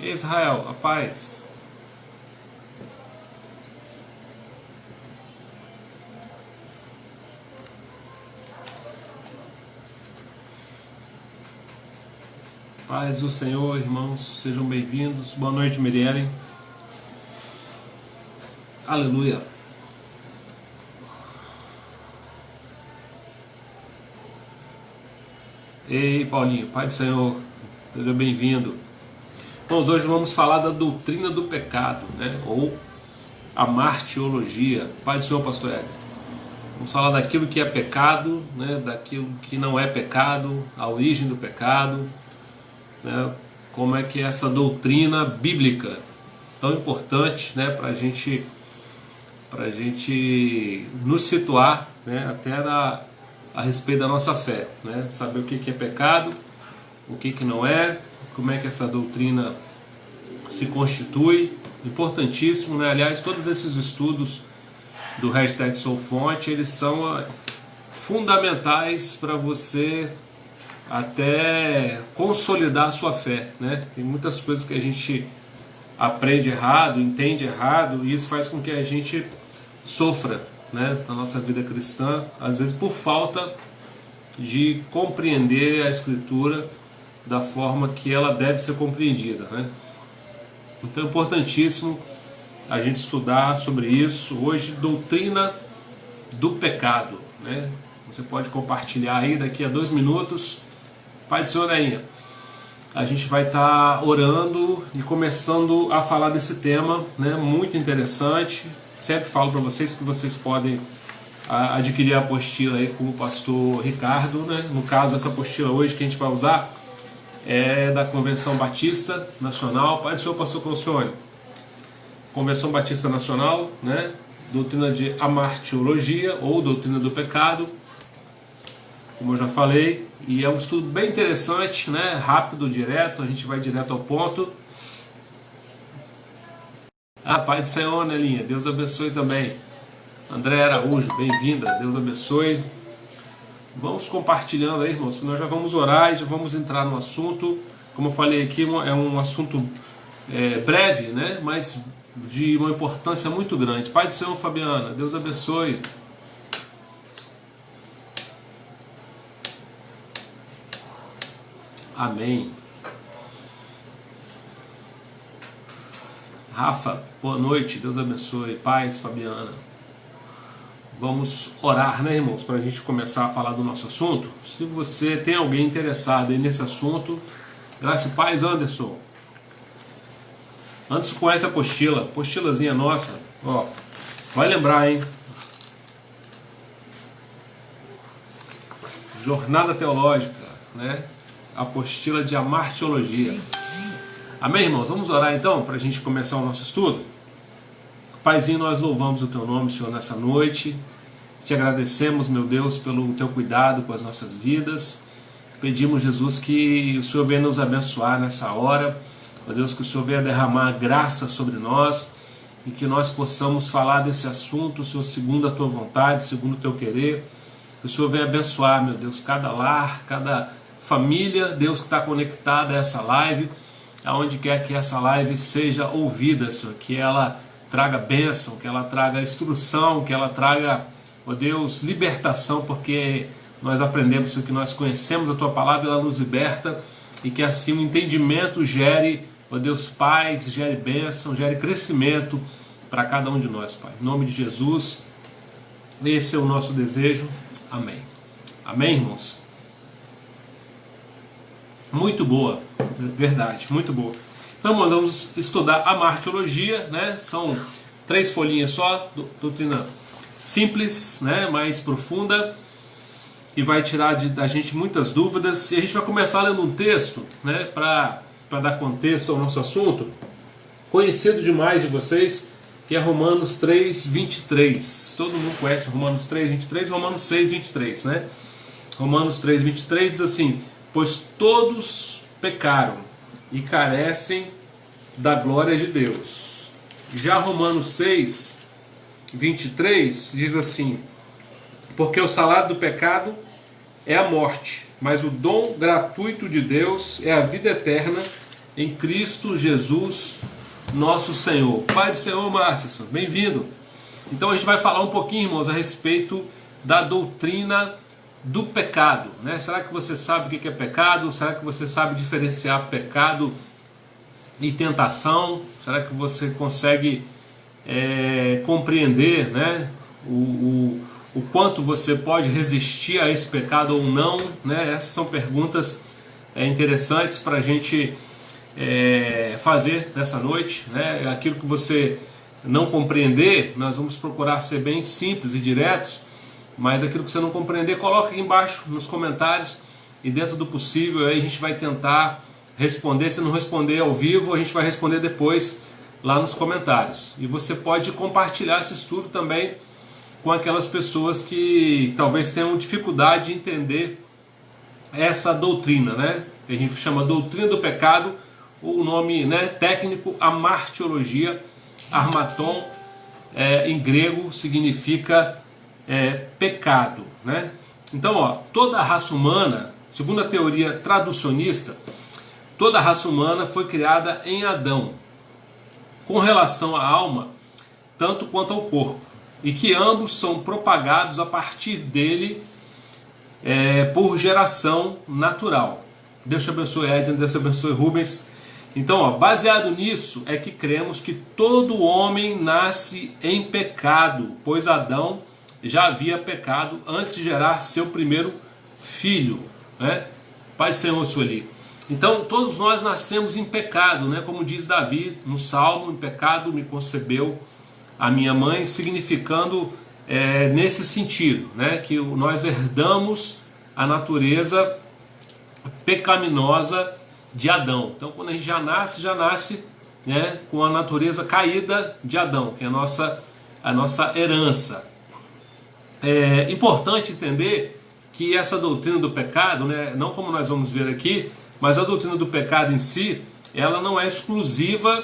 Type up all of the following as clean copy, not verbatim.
Israel, a paz. Paz do Senhor, irmãos, sejam bem-vindos. Boa noite, Mirielle. Aleluia. Ei, Paulinho, Pai do Senhor, seja bem-vindo. Bom, hoje vamos falar da doutrina do pecado, né? Ou a martiologia. Pai do Senhor, pastor Hélio. Vamos falar daquilo que é pecado, né? Daquilo que não é pecado, a origem do pecado, né? Como é que é essa doutrina bíblica tão importante, né? Para a gente nos situar, né? Até a respeito da nossa fé, né? Saber o que é pecado, o que não é, como é que essa doutrina se constitui, importantíssimo, né? Aliás, todos esses estudos do hashtag SouFonte, eles são fundamentais para você até consolidar a sua fé, né? Tem muitas coisas que a gente aprende errado, entende errado, e isso faz com que a gente sofra, né, na nossa vida cristã, às vezes por falta de compreender a Escritura da forma que ela deve ser compreendida, né? Então é importantíssimo a gente estudar sobre isso. Hoje, doutrina do pecado, né? Você pode compartilhar aí daqui a 2 minutos. Pai do Senhor, Neinha, a gente vai estar orando e começando a falar desse tema, né? Muito interessante. Sempre falo para vocês que vocês podem adquirir a apostila aí com o pastor Ricardo, né? No caso, essa apostila hoje que a gente vai usar é da Convenção Batista Nacional. Pai do Senhor, pastor Concione. Convenção Batista Nacional, né? Doutrina de amartiologia ou doutrina do pecado, como eu já falei, e é um estudo bem interessante, né? Rápido, direto, a gente vai direto ao ponto. Pai do Senhor, Nelinha, Deus abençoe também. André Araújo, bem-vinda, Deus abençoe. Vamos compartilhando aí, irmãos, que nós já vamos orar e já vamos entrar no assunto. Como eu falei aqui, é um assunto breve, né? Mas de uma importância muito grande. Pai do Senhor, Fabiana, Deus abençoe. Amém. Rafa, boa noite, Deus abençoe. Paz, Fabiana. Vamos orar, né, irmãos, para a gente começar a falar do nosso assunto. Se você tem alguém interessado aí nesse assunto, graça e paz, Anderson. Anderson conhece a apostila, apostilazinha nossa, ó, vai lembrar, hein? Jornada Teológica, né? Apostila de amartiologia. Amém, irmãos? Vamos orar então para a gente começar o nosso estudo? Paizinho, nós louvamos o Teu nome, Senhor, nessa noite. Te agradecemos, meu Deus, pelo Teu cuidado com as nossas vidas. Pedimos, Jesus, que o Senhor venha nos abençoar nessa hora. Ó Deus, que o Senhor venha derramar graça sobre nós e que nós possamos falar desse assunto, Senhor, segundo a Tua vontade, segundo o Teu querer. Que o Senhor venha abençoar, meu Deus, cada lar, cada família, Deus, que está conectada a essa live, aonde quer que essa live seja ouvida, Senhor, que ela traga bênção, que ela traga instrução, que ela traga, ó Deus, libertação, porque nós aprendemos, Senhor, que nós conhecemos a Tua palavra, ela nos liberta, e que assim o entendimento gere, ó Deus, paz, gere bênção, gere crescimento para cada um de nós, Pai. Em nome de Jesus, esse é o nosso desejo. Amém. Amém, irmãos? Muito boa, verdade, muito boa. Então, vamos estudar a martiologia, né? São 3 folhinhas só, doutrina simples, né? Mais profunda, e vai tirar da gente muitas dúvidas. E a gente vai começar lendo um texto, né? Para dar contexto ao nosso assunto, conhecido demais de vocês, que é Romanos 3:23. Todo mundo conhece Romanos 3:23, Romanos 6:23, né? Romanos 3:23 diz assim: pois todos pecaram e carecem da glória de Deus. Já Romanos 6:23 diz assim: porque o salário do pecado é a morte, mas o dom gratuito de Deus é a vida eterna em Cristo Jesus, nosso Senhor. Pai do Senhor, Márcio, bem-vindo. Então a gente vai falar um pouquinho, irmãos, a respeito da doutrina do pecado, né? Será que você sabe o que é pecado? Será que você sabe diferenciar pecado e tentação? Será que você consegue compreender, né, o quanto você pode resistir a esse pecado ou não, né? Essas são perguntas interessantes para a gente fazer nessa noite, né? Aquilo que você não compreender, nós vamos procurar ser bem simples e diretos, mas aquilo que você não compreender, coloca aqui embaixo nos comentários e dentro do possível aí a gente vai tentar responder. Se não responder ao vivo, a gente vai responder depois lá nos comentários. E você pode compartilhar esse estudo também com aquelas pessoas que talvez tenham dificuldade de entender essa doutrina, né? A gente chama doutrina do pecado, o nome, né, técnico, amartiologia. Armaton em grego significa pecado, né? Então, ó, toda a raça humana, segundo a teoria traducionista, toda a raça humana foi criada em Adão, com relação à alma, tanto quanto ao corpo, e que ambos são propagados a partir dele por geração natural. Deus te abençoe, Edson, Deus te abençoe, Rubens. Então, ó, baseado nisso é que cremos que todo homem nasce em pecado, pois Adão já havia pecado antes de gerar seu primeiro filho, né? Pai do Senhor, Sueli. Então, todos nós nascemos em pecado, né? Como diz Davi no Salmo, em pecado me concebeu a minha mãe, significando nesse sentido, né? Que nós herdamos a natureza pecaminosa de Adão. Então, quando a gente já nasce, né, com a natureza caída de Adão, que é a nossa herança. É importante entender que essa doutrina do pecado, né, não como nós vamos ver aqui, mas a doutrina do pecado em si, ela não é exclusiva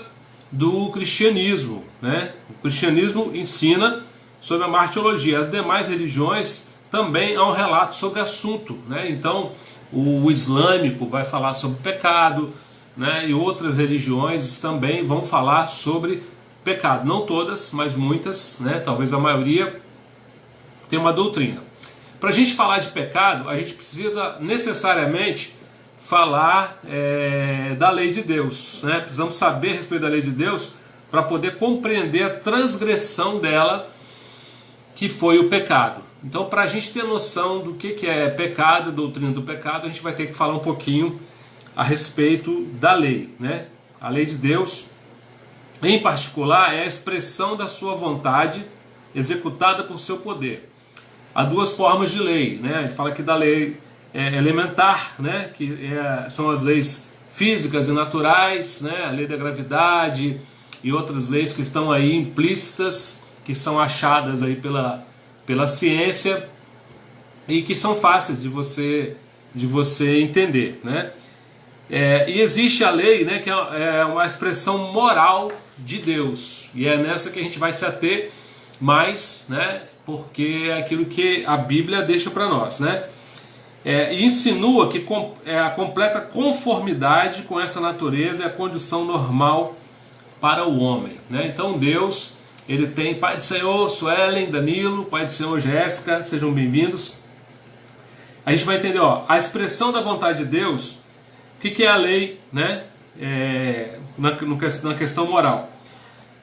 do cristianismo, né? O cristianismo ensina sobre a martiologia. As demais religiões também há um relato sobre o assunto, né? Então, o islâmico vai falar sobre pecado, né? E outras religiões também vão falar sobre pecado. Não todas, mas muitas, né? Talvez a maioria tem uma doutrina. Para a gente falar de pecado, a gente precisa necessariamente falar da lei de Deus, né? Precisamos saber a respeito da lei de Deus para poder compreender a transgressão dela, que foi o pecado. Então, para a gente ter noção do que é pecado, a doutrina do pecado, a gente vai ter que falar um pouquinho a respeito da lei, né? A lei de Deus, em particular, é a expressão da sua vontade executada por seu poder. Há duas formas de lei, né? A gente fala aqui da lei elementar, né? Que são as leis físicas e naturais, né? A lei da gravidade e outras leis que estão aí implícitas, que são achadas aí pela ciência e que são fáceis de você entender, né? E existe a lei, né, que é uma expressão moral de Deus, e é nessa que a gente vai se ater mais, né, porque é aquilo que a Bíblia deixa para nós, né? E insinua que a completa conformidade com essa natureza é a condição normal para o homem, né? Então Deus, ele tem, Pai do Senhor, Suelen, Danilo, Pai do Senhor, Jéssica, sejam bem-vindos. A gente vai entender, ó, a expressão da vontade de Deus. O que é a lei, né? Na questão moral?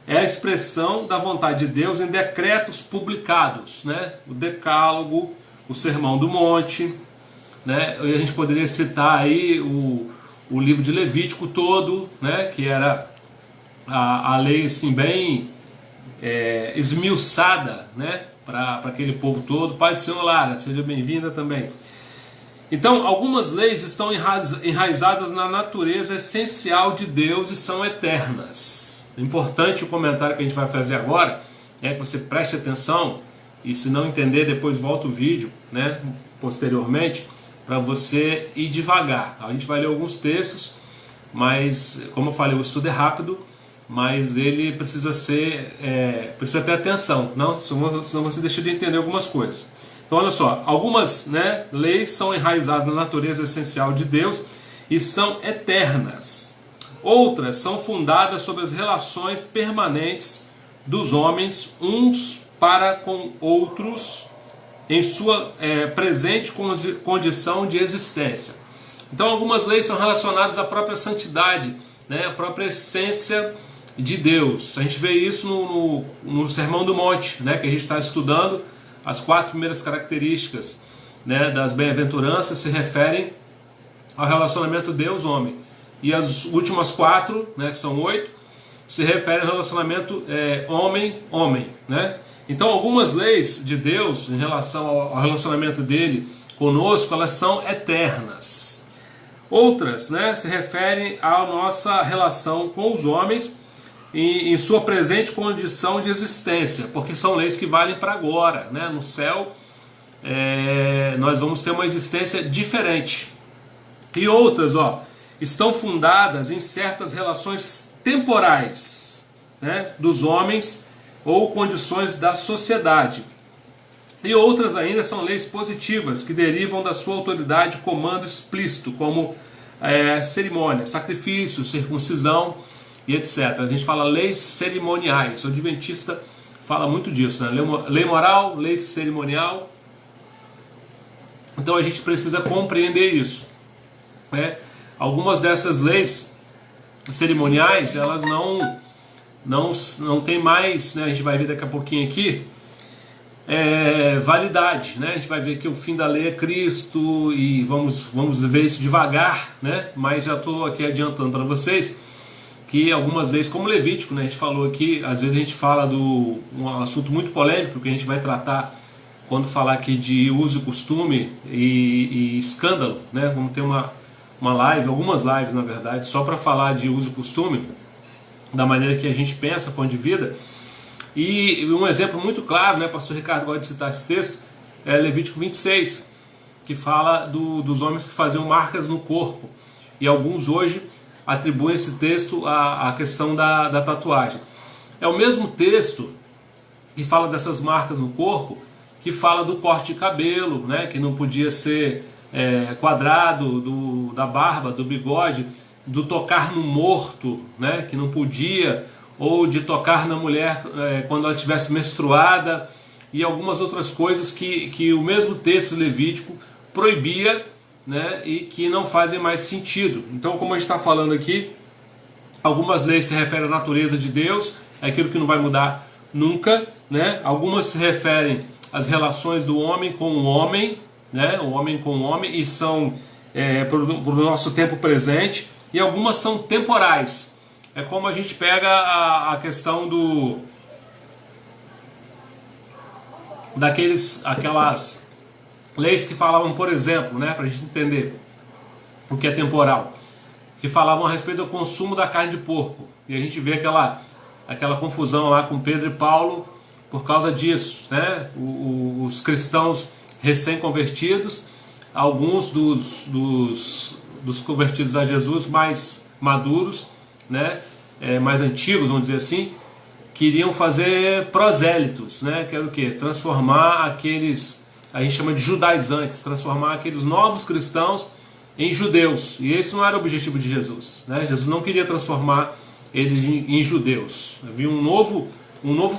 É a expressão da vontade de Deus em decretos publicados, né? O Decálogo, o Sermão do Monte, né? A gente poderia citar aí o livro de Levítico todo, né? Que era a lei assim bem esmiuçada, né? Para aquele povo todo. Pai do Senhor, Lara, seja bem-vinda também. Então, algumas leis estão enraizadas na natureza essencial de Deus e são eternas. Importante o comentário que a gente vai fazer agora é que você preste atenção, e se não entender, depois volta o vídeo, né, posteriormente, para você ir devagar. A gente vai ler alguns textos, mas, como eu falei, o estudo é rápido, mas ele precisa precisa ter atenção, senão você deixa de entender algumas coisas. Então olha só, algumas, né, leis são enraizadas na natureza essencial de Deus e são eternas. Outras são fundadas sobre as relações permanentes dos homens uns para com outros em sua presente condição de existência. Então algumas leis são relacionadas à própria santidade, né, à própria essência de Deus. A gente vê isso no Sermão do Monte, né, que a gente está estudando. As 4 primeiras características, né, das bem-aventuranças se referem ao relacionamento Deus-homem. E as últimas 4, né, que são 8, se referem ao relacionamento homem-homem. Né? Então algumas leis de Deus em relação ao relacionamento dele conosco, elas são eternas. Outras, né, se referem à nossa relação com os homens em sua presente condição de existência, porque são leis que valem para agora. Né? No céu nós vamos ter uma existência diferente. E outras estão fundadas em certas relações temporais, né, dos homens ou condições da sociedade. E outras ainda são leis positivas, que derivam da sua autoridade e comando explícito, como cerimônia, sacrifício, circuncisão e etc. A gente fala leis cerimoniais. O adventista fala muito disso, né? Lei moral, lei cerimonial. Então a gente precisa compreender isso. Algumas dessas leis cerimoniais, elas não tem mais, né? A gente vai ver daqui a pouquinho aqui, validade, né? A gente vai ver que o fim da lei é Cristo e vamos ver isso devagar, né? Mas já estou aqui adiantando para vocês que algumas leis, como Levítico, né? A gente falou aqui, às vezes a gente fala um assunto muito polêmico que a gente vai tratar quando falar aqui de uso e costume e escândalo, né? Vamos ter uma live, algumas lives na verdade, só para falar de uso e costume, da maneira que a gente pensa, fonte de vida. E um exemplo muito claro, né, pastor Ricardo gosta de citar esse texto, é Levítico 26, que fala dos homens que faziam marcas no corpo. E alguns hoje atribuem esse texto à questão da tatuagem. É o mesmo texto que fala dessas marcas no corpo, que fala do corte de cabelo, né, que não podia ser quadrado, da barba, do bigode, do tocar no morto, né, que não podia, ou de tocar na mulher quando ela estivesse menstruada, e algumas outras coisas que o mesmo texto levítico proibia, né, e que não fazem mais sentido. Então, como a gente está falando aqui, algumas leis se referem à natureza de Deus, é aquilo que não vai mudar nunca, né? Algumas se referem às relações do homem com o homem, né? O homem com o homem, e são para o nosso tempo presente, e algumas são temporais. É como a gente pega a questão aquelas leis que falavam, por exemplo, né, para a gente entender o que é temporal, que falavam a respeito do consumo da carne de porco. E a gente vê aquela confusão lá com Pedro e Paulo por causa disso, né? Os cristãos recém-convertidos, alguns dos convertidos a Jesus mais maduros, né, mais antigos, vamos dizer assim, queriam fazer prosélitos, né, que era o quê? Transformar aqueles, a gente chama de judaizantes, transformar aqueles novos cristãos em judeus. E esse não era o objetivo de Jesus, né? Jesus não queria transformar eles em judeus. Havia um novo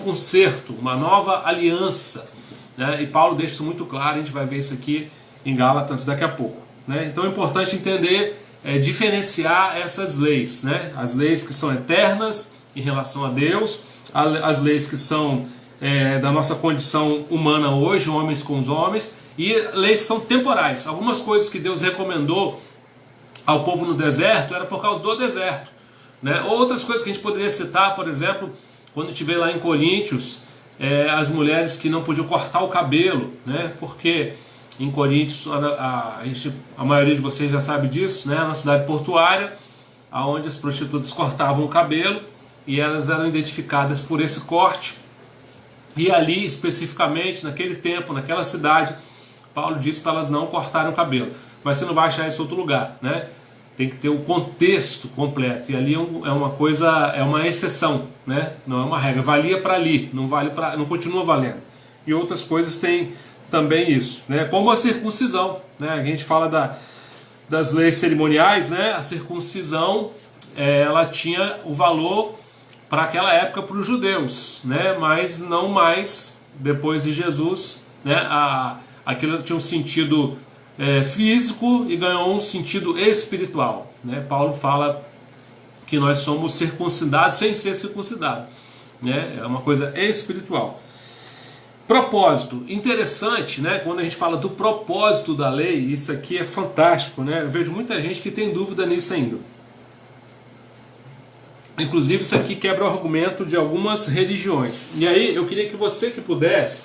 concerto, uma nova aliança, né? E Paulo deixa isso muito claro, a gente vai ver isso aqui em Gálatas daqui a pouco, né? Então é importante entender, diferenciar essas leis, né? As leis que são eternas em relação a Deus, as leis que são da nossa condição humana hoje, homens com os homens, e leis que são temporais. Algumas coisas que Deus recomendou ao povo no deserto era por causa do deserto, né? Outras coisas que a gente poderia citar, por exemplo, quando a gente vê lá em Coríntios, as mulheres que não podiam cortar o cabelo, né? Porque em Coríntios, a maioria de vocês já sabe disso, né? Na cidade portuária, onde as prostitutas cortavam o cabelo e elas eram identificadas por esse corte. E ali, especificamente, naquele tempo, naquela cidade, Paulo disse para elas não cortarem o cabelo. Mas você não vai achar isso em outro lugar, né? Tem que ter o contexto completo. E ali é uma coisa, é uma exceção, né? Não é uma regra. Valia para ali, não continua valendo. E outras coisas têm também isso, né? Como a circuncisão, né? A gente fala das leis cerimoniais, né? A circuncisão ela tinha o valor para aquela época para os judeus, né? Mas não mais depois de Jesus, né? Aquilo tinha um sentido físico e ganhou um sentido espiritual, né? Paulo fala que nós somos circuncidados sem ser circuncidados, né? É uma coisa espiritual. Propósito, interessante, né? Quando a gente fala do propósito da lei, isso aqui é fantástico, né? Eu vejo muita gente que tem dúvida nisso ainda. Inclusive isso aqui quebra o argumento de algumas religiões. E aí eu queria que você que pudesse,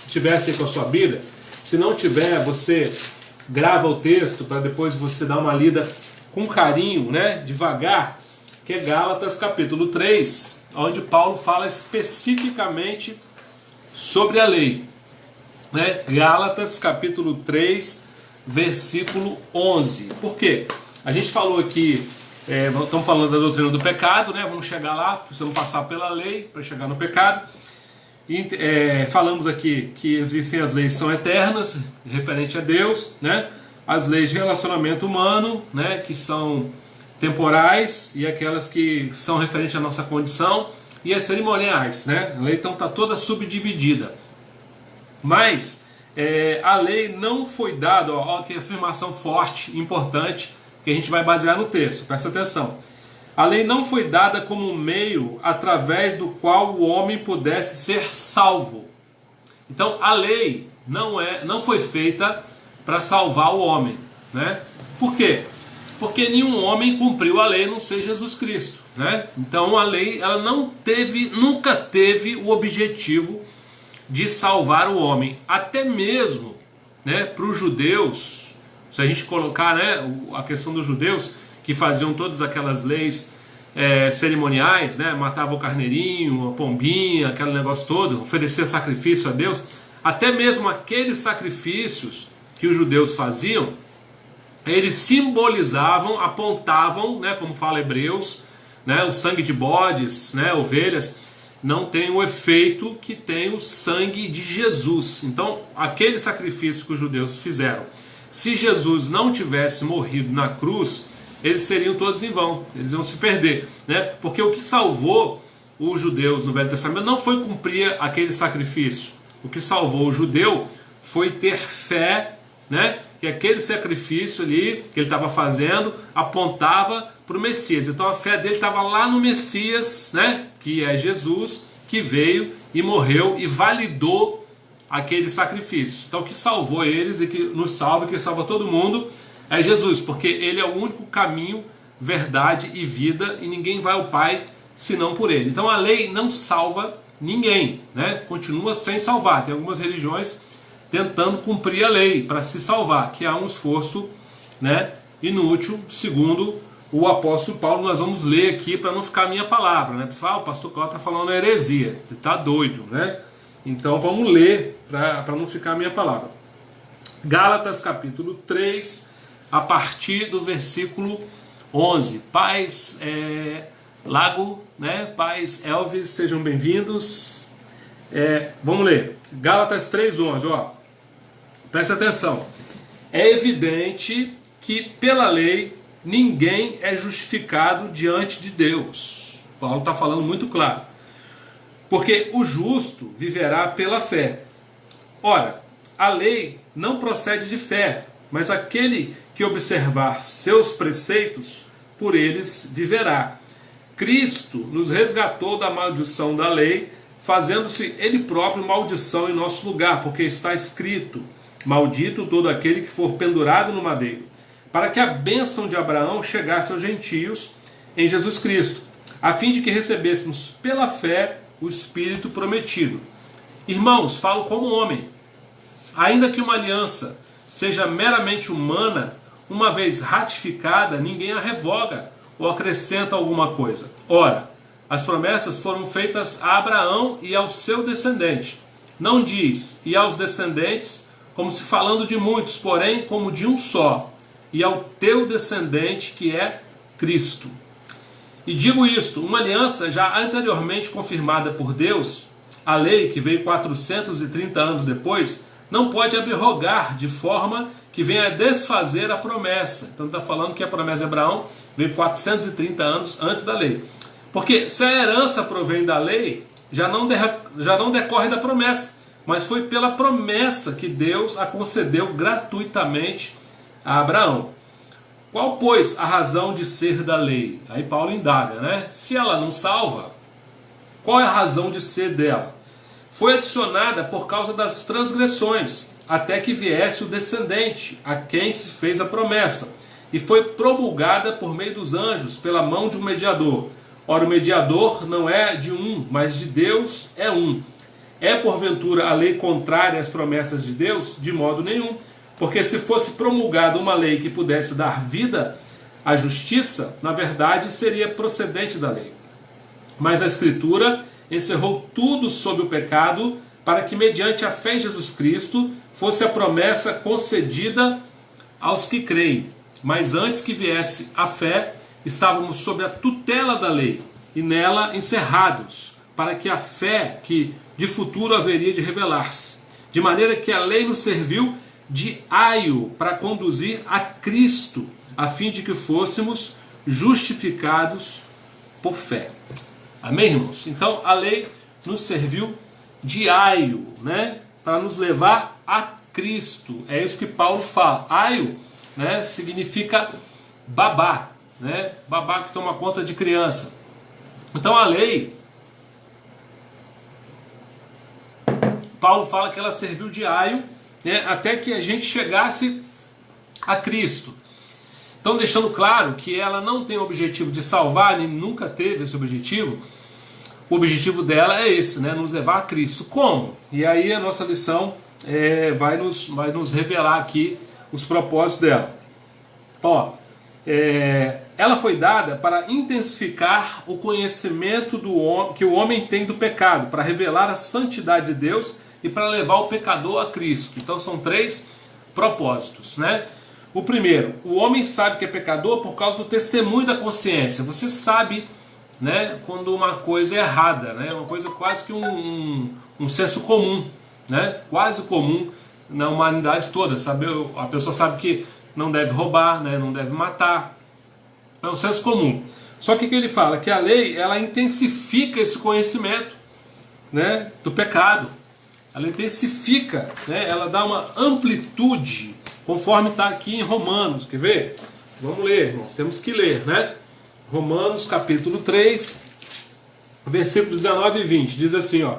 tivesse aí com a sua Bíblia, se não tiver, você grava o texto para depois você dar uma lida com carinho, né? Devagar, que é Gálatas capítulo 3, onde Paulo fala especificamente sobre a lei, né? Gálatas capítulo 3, versículo 11. Por quê? A gente falou aqui, estamos falando da doutrina do pecado, né? Vamos chegar lá, precisamos passar pela lei para chegar no pecado. E, falamos aqui que existem as leis que são eternas, referente a Deus, né? As leis de relacionamento humano, né? Que são temporais, e aquelas que são referentes à nossa condição, e as cerimoniais, né? A lei então está toda subdividida. Mas a lei não foi dada, ó, que afirmação forte, importante, que a gente vai basear no texto, presta atenção. A lei não foi dada como um meio através do qual o homem pudesse ser salvo. Então a lei não foi feita para salvar o homem, né? Por quê? Porque nenhum homem cumpriu a lei a não ser Jesus Cristo, né? Então a lei ela nunca teve o objetivo de salvar o homem. Até mesmo, né, para os judeus, se a gente colocar, né, a questão dos judeus que faziam todas aquelas leis cerimoniais, né, matavam o carneirinho, a pombinha, aquele negócio todo, oferecer sacrifício a Deus, até mesmo aqueles sacrifícios que os judeus faziam, eles simbolizavam, apontavam, né, como fala Hebreus, né, o sangue de bodes, né, ovelhas, não tem o efeito que tem o sangue de Jesus. Então, aquele sacrifício que os judeus fizeram, se Jesus não tivesse morrido na cruz, eles seriam todos em vão, eles iam se perder, né? Porque o que salvou os judeus no Velho Testamento não foi cumprir aquele sacrifício. O que salvou o judeu foi ter fé, né? Que aquele sacrifício ali que ele estava fazendo apontava para o Messias. Então a fé dele estava lá no Messias, né? Que é Jesus, que veio e morreu e validou aquele sacrifício. Então o que salvou eles e que nos salva, que salva todo mundo, é Jesus, porque ele é o único caminho, verdade e vida, e ninguém vai ao Pai senão por ele. Então a lei não salva ninguém, né? Continua sem salvar. Tem algumas religiões tentando cumprir a lei para se salvar, que há um esforço, né, inútil, segundo o apóstolo Paulo. Nós vamos ler aqui para não ficar a minha palavra, né? Você fala, o pastor Cláudio está falando heresia, ele está doido, né? Então vamos ler para não ficar a minha palavra. Gálatas capítulo 3, a partir do versículo 11. Paz Lago, né? Paz Elvis, sejam bem-vindos. Vamos ler. Gálatas 3:11, ó. Presta atenção. É evidente que pela lei ninguém é justificado diante de Deus. Paulo está falando muito claro. Porque o justo viverá pela fé. Ora, a lei não procede de fé, mas aquele que observar seus preceitos, por eles viverá. Cristo nos resgatou da maldição da lei, fazendo-se ele próprio maldição em nosso lugar, porque está escrito: maldito todo aquele que for pendurado no madeiro, para que a bênção de Abraão chegasse aos gentios em Jesus Cristo, a fim de que recebêssemos pela fé o Espírito prometido. Irmãos, falo como homem. Ainda que uma aliança seja meramente humana, uma vez ratificada, ninguém a revoga ou acrescenta alguma coisa. Ora, as promessas foram feitas a Abraão e ao seu descendente. Não diz, e aos descendentes, como se falando de muitos, porém como de um só, e ao teu descendente, que é Cristo. E digo isto, uma aliança já anteriormente confirmada por Deus, a lei que veio 430 anos depois, não pode abrogar de forma que vem a desfazer a promessa. Então está falando que a promessa de Abraão veio 430 anos antes da lei. Porque se a herança provém da lei, já não decorre da promessa, mas foi pela promessa que Deus a concedeu gratuitamente a Abraão. Qual, pois, a razão de ser da lei? Aí Paulo indaga, né? Se ela não salva, qual é a razão de ser dela? Foi adicionada por causa das transgressões, até que viesse o descendente, a quem se fez a promessa, e foi promulgada por meio dos anjos, pela mão de um mediador. Ora, o mediador não é de um, mas de Deus é um. É porventura a lei contrária às promessas de Deus? De modo nenhum. Porque se fosse promulgada uma lei que pudesse dar vida à justiça, na verdade seria procedente da lei. Mas a Escritura encerrou tudo sob o pecado, para que mediante a fé em Jesus Cristo fosse a promessa concedida aos que creem. Mas antes que viesse a fé, estávamos sob a tutela da lei, e nela encerrados, para que a fé que de futuro haveria de revelar-se. De maneira que a lei nos serviu de aio para conduzir a Cristo, a fim de que fôssemos justificados por fé. Amém, irmãos? Então a lei nos serviu de aio, né, para nos levar a Cristo. É isso que Paulo fala. Aio, né, significa babá, né, babá que toma conta de criança. Então a lei, Paulo fala que ela serviu de aio, né, até que a gente chegasse a Cristo. Então, deixando claro que ela não tem o objetivo de salvar, nem nunca teve esse objetivo. O objetivo dela é esse, né, nos levar a Cristo. Como? E aí a nossa lição vai nos revelar aqui os propósitos dela. Ela foi dada para intensificar o conhecimento que o homem tem do pecado, para revelar a santidade de Deus e para levar o pecador a Cristo. Então são 3 propósitos, né? O primeiro, o homem sabe que é pecador por causa do testemunho da consciência. Você sabe, né, quando uma coisa é errada, né? Uma coisa quase que um senso comum, né? Quase comum na humanidade toda. Sabe? A pessoa sabe que não deve roubar, né? Não deve matar. É um senso comum. Só que o que ele fala? Que a lei, ela intensifica esse conhecimento, né, do pecado. Ela intensifica, né, ela dá uma amplitude, conforme está aqui em Romanos. Quer ver? Vamos ler, irmãos. Temos que ler, né? Romanos capítulo 3, versículos 19 e 20. Diz assim, ó: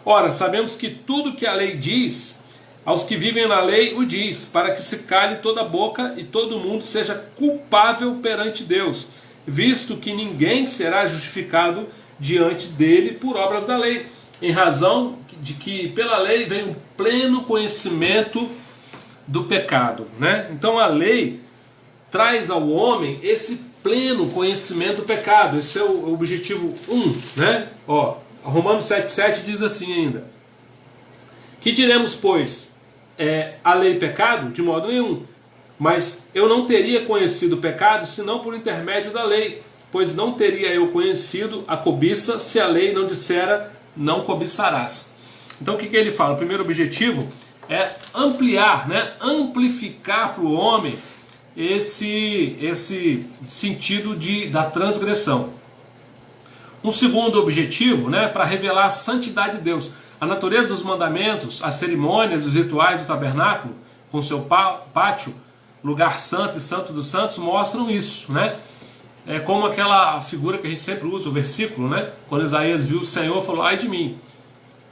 ora, sabemos que tudo que a lei diz, aos que vivem na lei o diz, para que se cale toda a boca e todo mundo seja culpável perante Deus, visto que ninguém será justificado diante dele por obras da lei, em razão de que pela lei vem o pleno conhecimento do pecado, né? Então a lei traz ao homem esse pleno conhecimento do pecado. Esse é o objetivo 1, né? Romanos 7,7 diz assim ainda: que diremos, pois? A lei pecado? De modo nenhum. Mas eu não teria conhecido o pecado senão por intermédio da lei, pois não teria eu conhecido a cobiça se a lei não dissera não cobiçarás. Então o que ele fala? O primeiro objetivo é ampliar, né? Amplificar para o homem esse sentido da transgressão. Um segundo objetivo, né, para revelar a santidade de Deus. A natureza dos mandamentos, as cerimônias, os rituais do tabernáculo, com seu pátio, lugar santo e santo dos santos, mostram isso, né? É como aquela figura que a gente sempre usa, o versículo, né? Quando Isaías viu o Senhor, falou: ai de mim.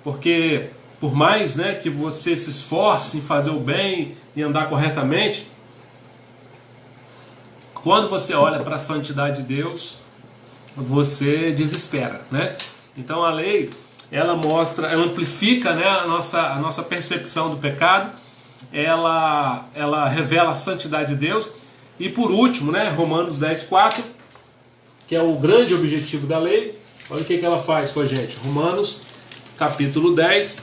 Porque por mais, né, que você se esforce em fazer o bem e andar corretamente, quando você olha para a santidade de Deus, você desespera, né? Então a lei, ela mostra, ela amplifica, né, a nossa percepção do pecado, ela revela a santidade de Deus. E por último, né, Romanos 10,4, que é o grande objetivo da lei. Olha o que ela faz com a gente. Romanos capítulo 10,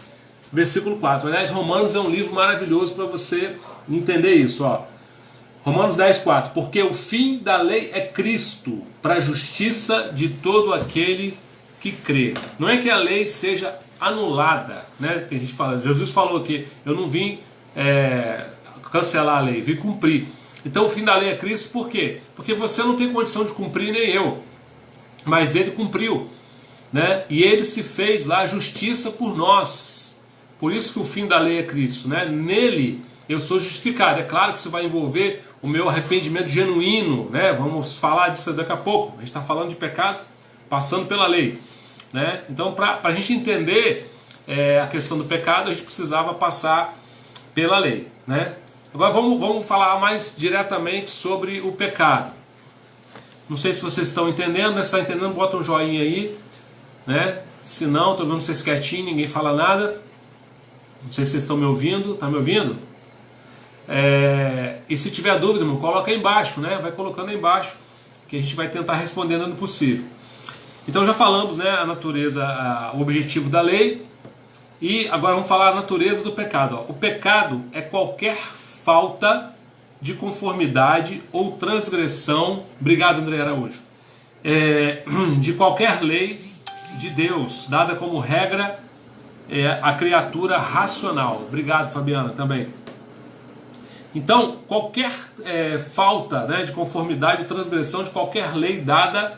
versículo 4. Aliás, Romanos é um livro maravilhoso para você entender isso, ó. Romanos 10,4. Porque o fim da lei é Cristo, para a justiça de todo aquele que crê. Não é que a lei seja anulada, né? Que a gente fala, Jesus falou que eu não vim cancelar a lei, vir cumprir. Então o fim da lei é Cristo, por quê? Porque você não tem condição de cumprir, nem eu, mas ele cumpriu, né? E ele se fez lá justiça por nós. Por isso que o fim da lei é Cristo, né? Nele eu sou justificado. É claro que isso vai envolver o meu arrependimento genuíno, né? Vamos falar disso daqui a pouco. A gente está falando de pecado passando pela lei, né? Então, para a gente entender a questão do pecado, a gente precisava passar pela lei, né? Agora vamos falar mais diretamente sobre o pecado. Não sei se vocês estão entendendo, né? Se está entendendo, bota um joinha aí, né? Se não, estou vendo vocês quietinhos, ninguém fala nada. Não sei se vocês estão me ouvindo. Está me ouvindo? E se tiver dúvida, irmão, coloca aí embaixo, né? Vai colocando aí embaixo, que a gente vai tentar responder no possível. Então já falamos, né, a natureza, o objetivo da lei. E agora vamos falar a natureza do pecado. O pecado é qualquer falta de conformidade ou transgressão, obrigado André Araújo, de qualquer lei de Deus, dada como regra a criatura racional. Obrigado Fabiana também. Então, qualquer falta, né, de conformidade ou transgressão de qualquer lei dada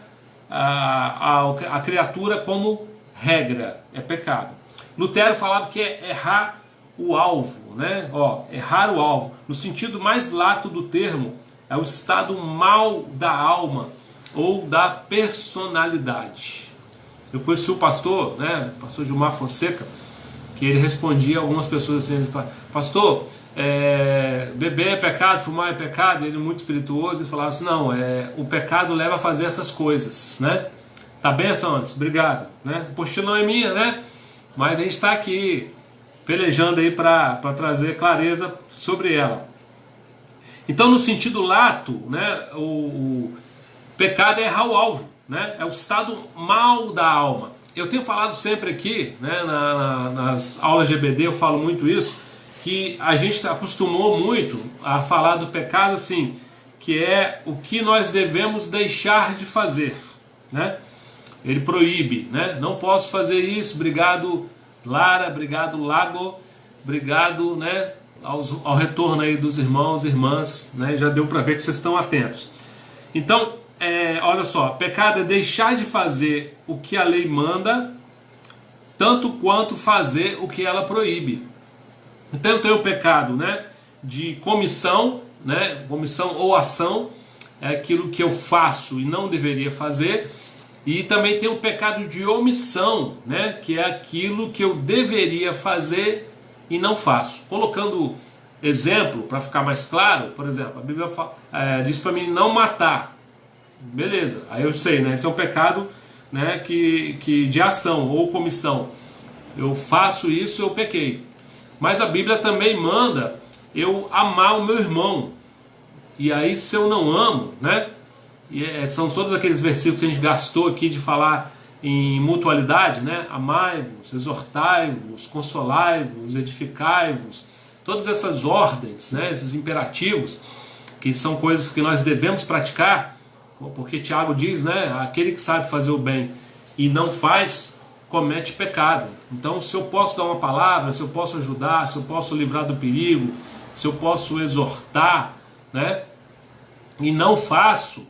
a criatura como regra é pecado. Lutero falava que é errar o alvo, né? Errar o alvo, no sentido mais lato do termo, é o estado mal da alma ou da personalidade. Eu conheci o pastor, né, pastor Gilmar Fonseca, que ele respondia a algumas pessoas assim: pastor, beber é pecado, fumar é pecado. Ele muito espirituoso, ele falava assim: não, o pecado leva a fazer essas coisas, né? Tá bem, Santos? Obrigado, né? A postura não é minha, né? Mas a gente está aqui pelejando aí para trazer clareza sobre ela. Então, no sentido lato, né, o pecado é errar o alvo, né? É o estado mal da alma. Eu tenho falado sempre aqui, né, nas aulas de EBD, eu falo muito isso, que a gente acostumou muito a falar do pecado assim, que é o que nós devemos deixar de fazer, né? Ele proíbe, né? Não posso fazer isso, obrigado Lara, obrigado Lago, obrigado, né, ao retorno aí dos irmãos e irmãs, né? Já deu para ver que vocês estão atentos. Então, olha só, pecado é deixar de fazer o que a lei manda, tanto quanto fazer o que ela proíbe. Então eu tenho o pecado, né, de comissão, né, comissão ou ação, é aquilo que eu faço e não deveria fazer. E também tem o pecado de omissão, né, que é aquilo que eu deveria fazer e não faço. Colocando exemplo, para ficar mais claro, por exemplo, a Bíblia diz para mim não matar. Beleza, aí eu sei, né, esse é um pecado, né, que de ação ou comissão. Eu faço isso, eu pequei. Mas a Bíblia também manda eu amar o meu irmão. E aí, se eu não amo, né? São todos aqueles versículos que a gente gastou aqui de falar em mutualidade, né? Amai-vos, exortai-vos, consolai-vos, edificai-vos. Todas essas ordens, né? Esses imperativos, que são coisas que nós devemos praticar, porque Tiago diz, né? Aquele que sabe fazer o bem e não faz, comete pecado. Então, se eu posso dar uma palavra, se eu posso ajudar, se eu posso livrar do perigo, se eu posso exortar, né, e não faço,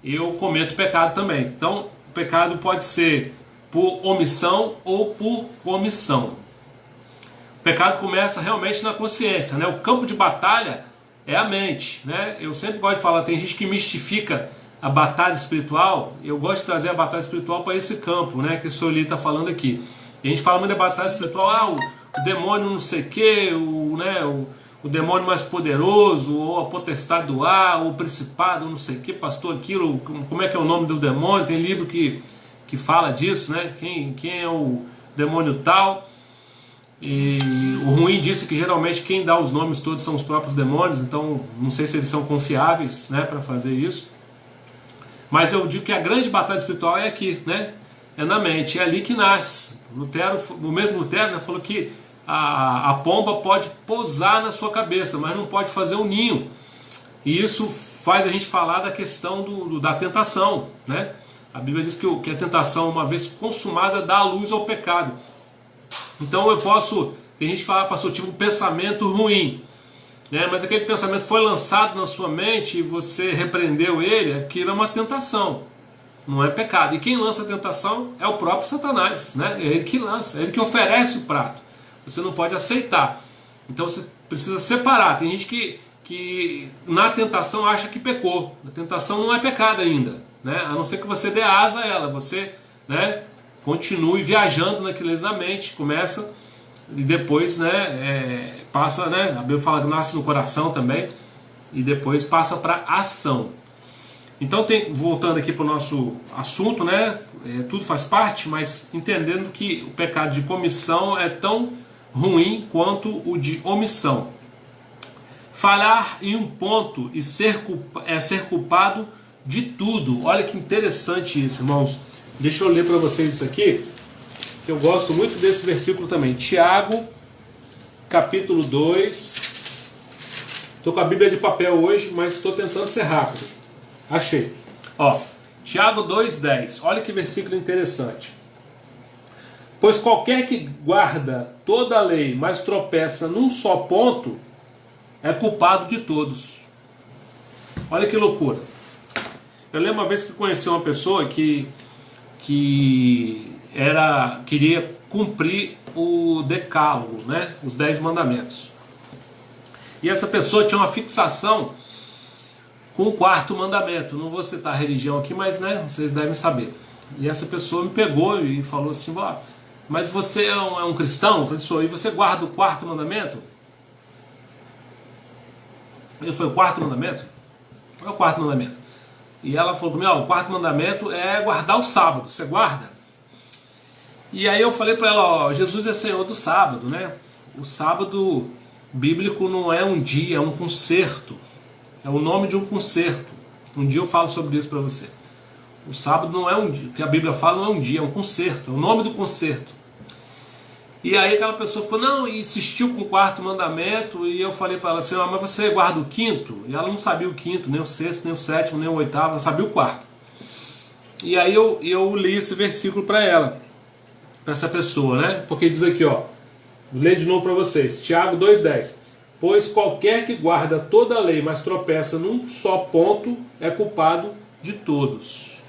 eu cometo pecado também. Então, o pecado pode ser por omissão ou por comissão. O pecado começa realmente na consciência, né? O campo de batalha é a mente, né? Eu sempre gosto de falar, tem gente que mistifica a batalha espiritual. Eu gosto de trazer a batalha espiritual para esse campo, né, que o senhor Lee está falando aqui. E a gente fala muito da batalha espiritual, o demônio não sei o que, o demônio mais poderoso, ou a potestade do ar, ou o principado, não sei o que, pastor, aquilo, como é que é o nome do demônio? Tem livro que fala disso, né? Quem é o demônio tal? E o ruim disso é que geralmente quem dá os nomes todos são os próprios demônios, então não sei se eles são confiáveis, né, para fazer isso. Mas eu digo que a grande batalha espiritual é aqui, né? É na mente, é ali que nasce. O mesmo Lutero, né, falou que a pomba pode pousar na sua cabeça, mas não pode fazer um ninho. E isso faz a gente falar da questão da tentação, né? A Bíblia diz que a tentação, uma vez consumada, dá a luz ao pecado. Então tem gente que fala, pastor, eu tive um pensamento ruim. né? Mas aquele pensamento foi lançado na sua mente e você repreendeu ele, aquilo é uma tentação, não é pecado. E quem lança a tentação é o próprio Satanás, né? É ele que lança, é ele que oferece o prato. Você não pode aceitar. Então você precisa separar. Tem gente que na tentação acha que pecou. A tentação não é pecado ainda, né? A não ser que você dê asa a ela, você, né, continue viajando naquilo ali na mente, começa e depois, né, passa, né, a Bíblia fala que nasce no coração também e depois passa para ação. Então, voltando aqui para o nosso assunto, né, tudo faz parte, mas entendendo que o pecado de comissão é tão ruim quanto o de omissão. Falhar em um ponto e ser culpado de tudo. Olha que interessante isso, irmãos. Deixa eu ler para vocês isso aqui, que eu gosto muito desse versículo também. Tiago, capítulo 2. Estou com a Bíblia de papel hoje, mas estou tentando ser rápido. Achei. Ó, Tiago 2,10. Olha que versículo interessante. Pois qualquer que guarda toda a lei, mas tropeça num só ponto, é culpado de todos. Olha que loucura. Eu lembro uma vez que conheci uma pessoa que queria cumprir o decálogo, né? Os 10 mandamentos. E essa pessoa tinha uma fixação com o 4º mandamento. Não vou citar a religião aqui, mas, né, vocês devem saber. E essa pessoa me pegou e falou assim: mas você é um cristão? Eu falei: sou. E você guarda o 4º mandamento? Eu falei: o 4º mandamento? Qual é o 4º mandamento? E ela falou para mim: o 4º mandamento é guardar o sábado. Você guarda? E aí eu falei para ela: Jesus é Senhor do sábado, né? O sábado bíblico não é um dia, é um concerto. É o nome de um concerto. Um dia eu falo sobre isso para você. O sábado não é um dia, o que a Bíblia fala não é um dia, é um concerto, é o nome do concerto. E aí aquela pessoa falou: não, e insistiu com o 4º mandamento, e eu falei para ela assim: mas você guarda o 5º? E ela não sabia o 5º, nem o 6º, nem o 7º, nem o 8º, ela sabia o 4º. E aí eu li esse versículo para ela, para essa pessoa, né? Porque diz aqui, ó, vou ler de novo para vocês, Tiago 2,10. Pois qualquer que guarda toda a lei, mas tropeça num só ponto, é culpado de todos.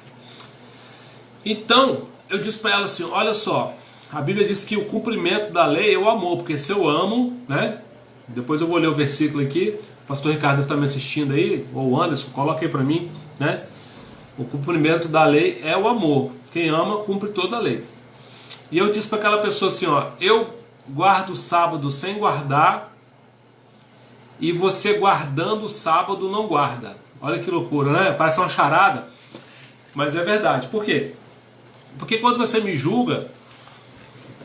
Então, eu disse para ela assim: olha só, a Bíblia diz que o cumprimento da lei é o amor, porque se eu amo, né? Depois eu vou ler o versículo aqui, o pastor Ricardo está me assistindo aí, ou o Anderson, coloca aí para mim, né? O cumprimento da lei é o amor. Quem ama, cumpre toda a lei. E eu disse para aquela pessoa assim, ó: eu guardo o sábado sem guardar, e você guardando o sábado não guarda. Olha que loucura, né? Parece uma charada, mas é verdade. Por quê? Porque quando você me julga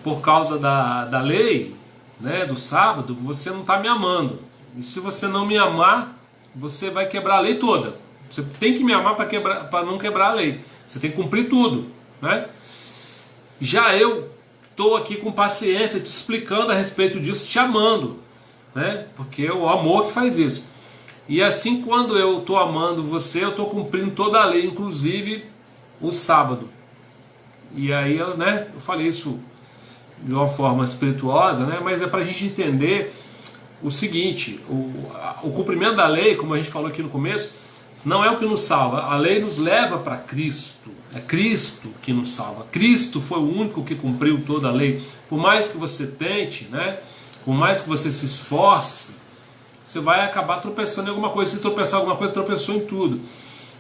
por causa da lei, né, do sábado, você não está me amando. E se você não me amar, você vai quebrar a lei toda. Você tem que me amar para não quebrar a lei. Você tem que cumprir tudo, né? Já eu estou aqui com paciência te explicando a respeito disso, te amando, né? Porque é o amor que faz isso. E assim, quando eu estou amando você, eu estou cumprindo toda a lei, inclusive o sábado. E aí, né, eu falei isso de uma forma espirituosa, né, mas é para a gente entender o seguinte: o cumprimento da lei, como a gente falou aqui no começo, não é o que nos salva. A lei nos leva para Cristo. É Cristo que nos salva. Cristo foi o único que cumpriu toda a lei. Por mais que você tente, né, por mais que você se esforce, você vai acabar tropeçando em alguma coisa. Se tropeçar em alguma coisa, tropeçou em tudo.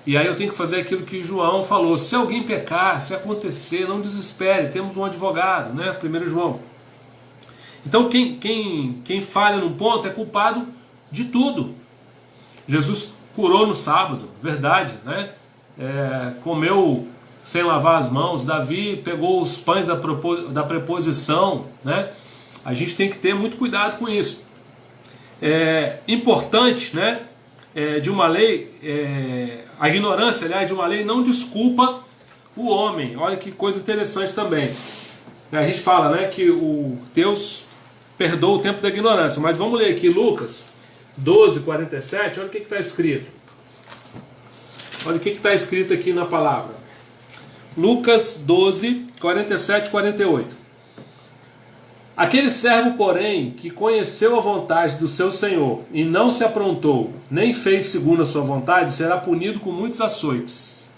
E aí eu tenho que fazer aquilo que João falou: se alguém pecar, se acontecer, não desespere, temos um advogado, né? 1 João. Então quem falha num ponto é culpado de tudo. Jesus curou no sábado, verdade, né? Comeu sem lavar as mãos. Davi pegou os pães da preposição, né? A gente tem que ter muito cuidado com isso. É importante, né? De uma lei, a ignorância, aliás, de uma lei não desculpa o homem. Olha que coisa interessante também. A gente fala, né, que o Deus perdoa o tempo da ignorância, mas vamos ler aqui Lucas 12:47, olha o que está escrito. Olha o que está escrito aqui na palavra. Lucas 12:47 e 48. Aquele servo, porém, que conheceu a vontade do seu senhor e não se aprontou, nem fez segundo a sua vontade, será punido com muitos açoites.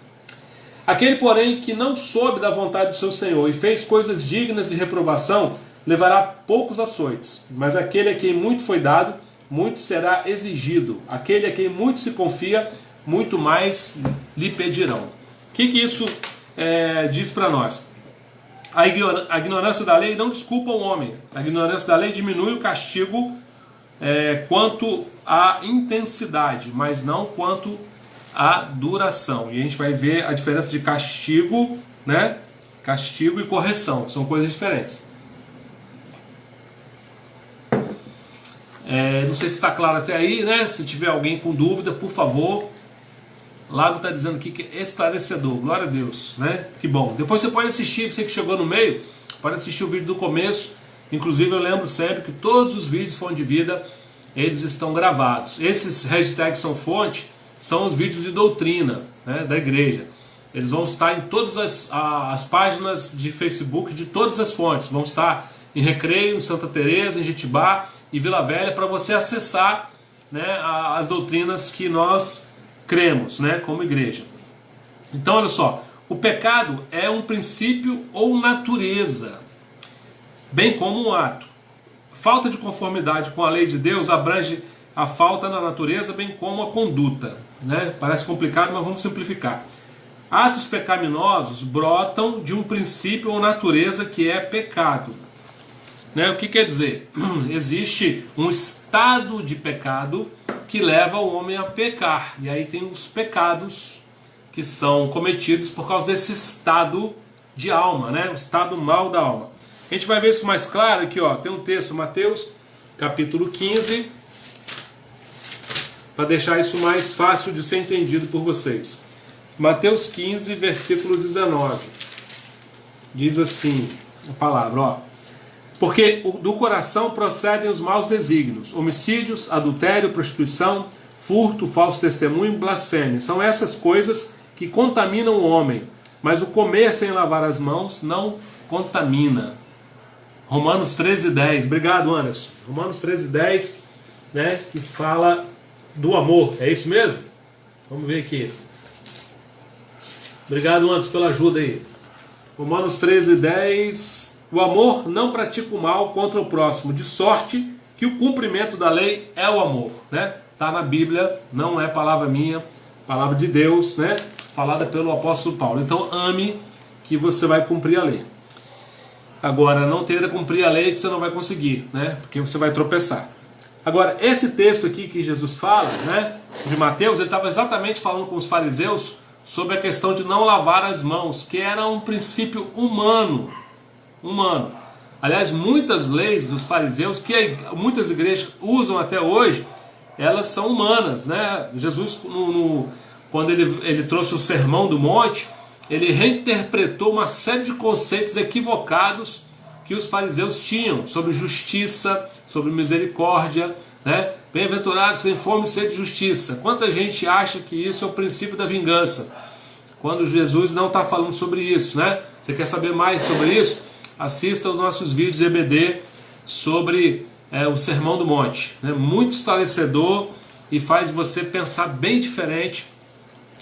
Aquele, porém, que não soube da vontade do seu senhor e fez coisas dignas de reprovação, levará poucos açoites. Mas aquele a quem muito foi dado, muito será exigido. Aquele a quem muito se confia, muito mais lhe pedirão. O que isso diz para nós? A ignorância da lei não desculpa o homem. A ignorância da lei diminui o castigo quanto à intensidade, mas não quanto à duração. E a gente vai ver a diferença de castigo, né? Castigo e correção, são coisas diferentes. Não sei se está claro até aí, né? Se tiver alguém com dúvida, por favor. Lago está dizendo aqui que é esclarecedor, glória a Deus, né? Que bom. Depois você pode assistir, você que chegou no meio, pode assistir o vídeo do começo. Inclusive eu lembro sempre que todos os vídeos Fonte de Vida, eles estão gravados. Esses hashtags são fonte, são os vídeos de doutrina, né, da igreja. Eles vão estar em todas as páginas de Facebook de todas as fontes. Vão estar em Recreio, em Santa Teresa, em Jetibá e Vila Velha, para você acessar, né, as doutrinas que nós cremos, né, como igreja. Então olha só, o pecado é um princípio ou natureza, bem como um ato. Falta de conformidade com a lei de Deus abrange a falta na natureza, bem como a conduta, né? Parece complicado, mas vamos simplificar. Atos pecaminosos brotam de um princípio ou natureza que é pecado, né? O que quer dizer? Existe um estado de pecado que leva o homem a pecar. E aí tem os pecados que são cometidos por causa desse estado de alma, né? O estado mal da alma. A gente vai ver isso mais claro aqui, ó. Tem um texto, Mateus, capítulo 15, para deixar isso mais fácil de ser entendido por vocês. Mateus 15, versículo 19. Diz assim a palavra, ó. Porque do coração procedem os maus desígnios, homicídios, adultério, prostituição, furto, falso testemunho, blasfêmia. São essas coisas que contaminam o homem, mas o comer sem lavar as mãos não contamina. Romanos 13:10. Obrigado, Anderson. Romanos 13:10, né, que fala do amor. É isso mesmo? Vamos ver aqui. Obrigado, Anderson, pela ajuda aí. Romanos 13:10. O amor não pratica o mal contra o próximo, de sorte que o cumprimento da lei é o amor, né? Está na Bíblia, não é palavra minha, palavra de Deus, né? Falada pelo apóstolo Paulo. Então ame que você vai cumprir a lei. Agora, não tenta cumprir a lei que você não vai conseguir, né? Porque você vai tropeçar. Agora, esse texto aqui que Jesus fala, né, de Mateus, ele estava exatamente falando com os fariseus sobre a questão de não lavar as mãos, que era um princípio humano. Aliás, muitas leis dos fariseus, que muitas igrejas usam até hoje, elas são humanas, né? Jesus, quando ele trouxe o Sermão do Monte, ele reinterpretou uma série de conceitos equivocados que os fariseus tinham sobre justiça, sobre misericórdia, né? Bem-aventurados sem fome e sede de justiça. Quanta gente acha que isso é o princípio da vingança, quando Jesus não está falando sobre isso, né? Você quer saber mais sobre isso? Assista os nossos vídeos de EBD sobre o Sermão do Monte, né? Muito esclarecedor e faz você pensar bem diferente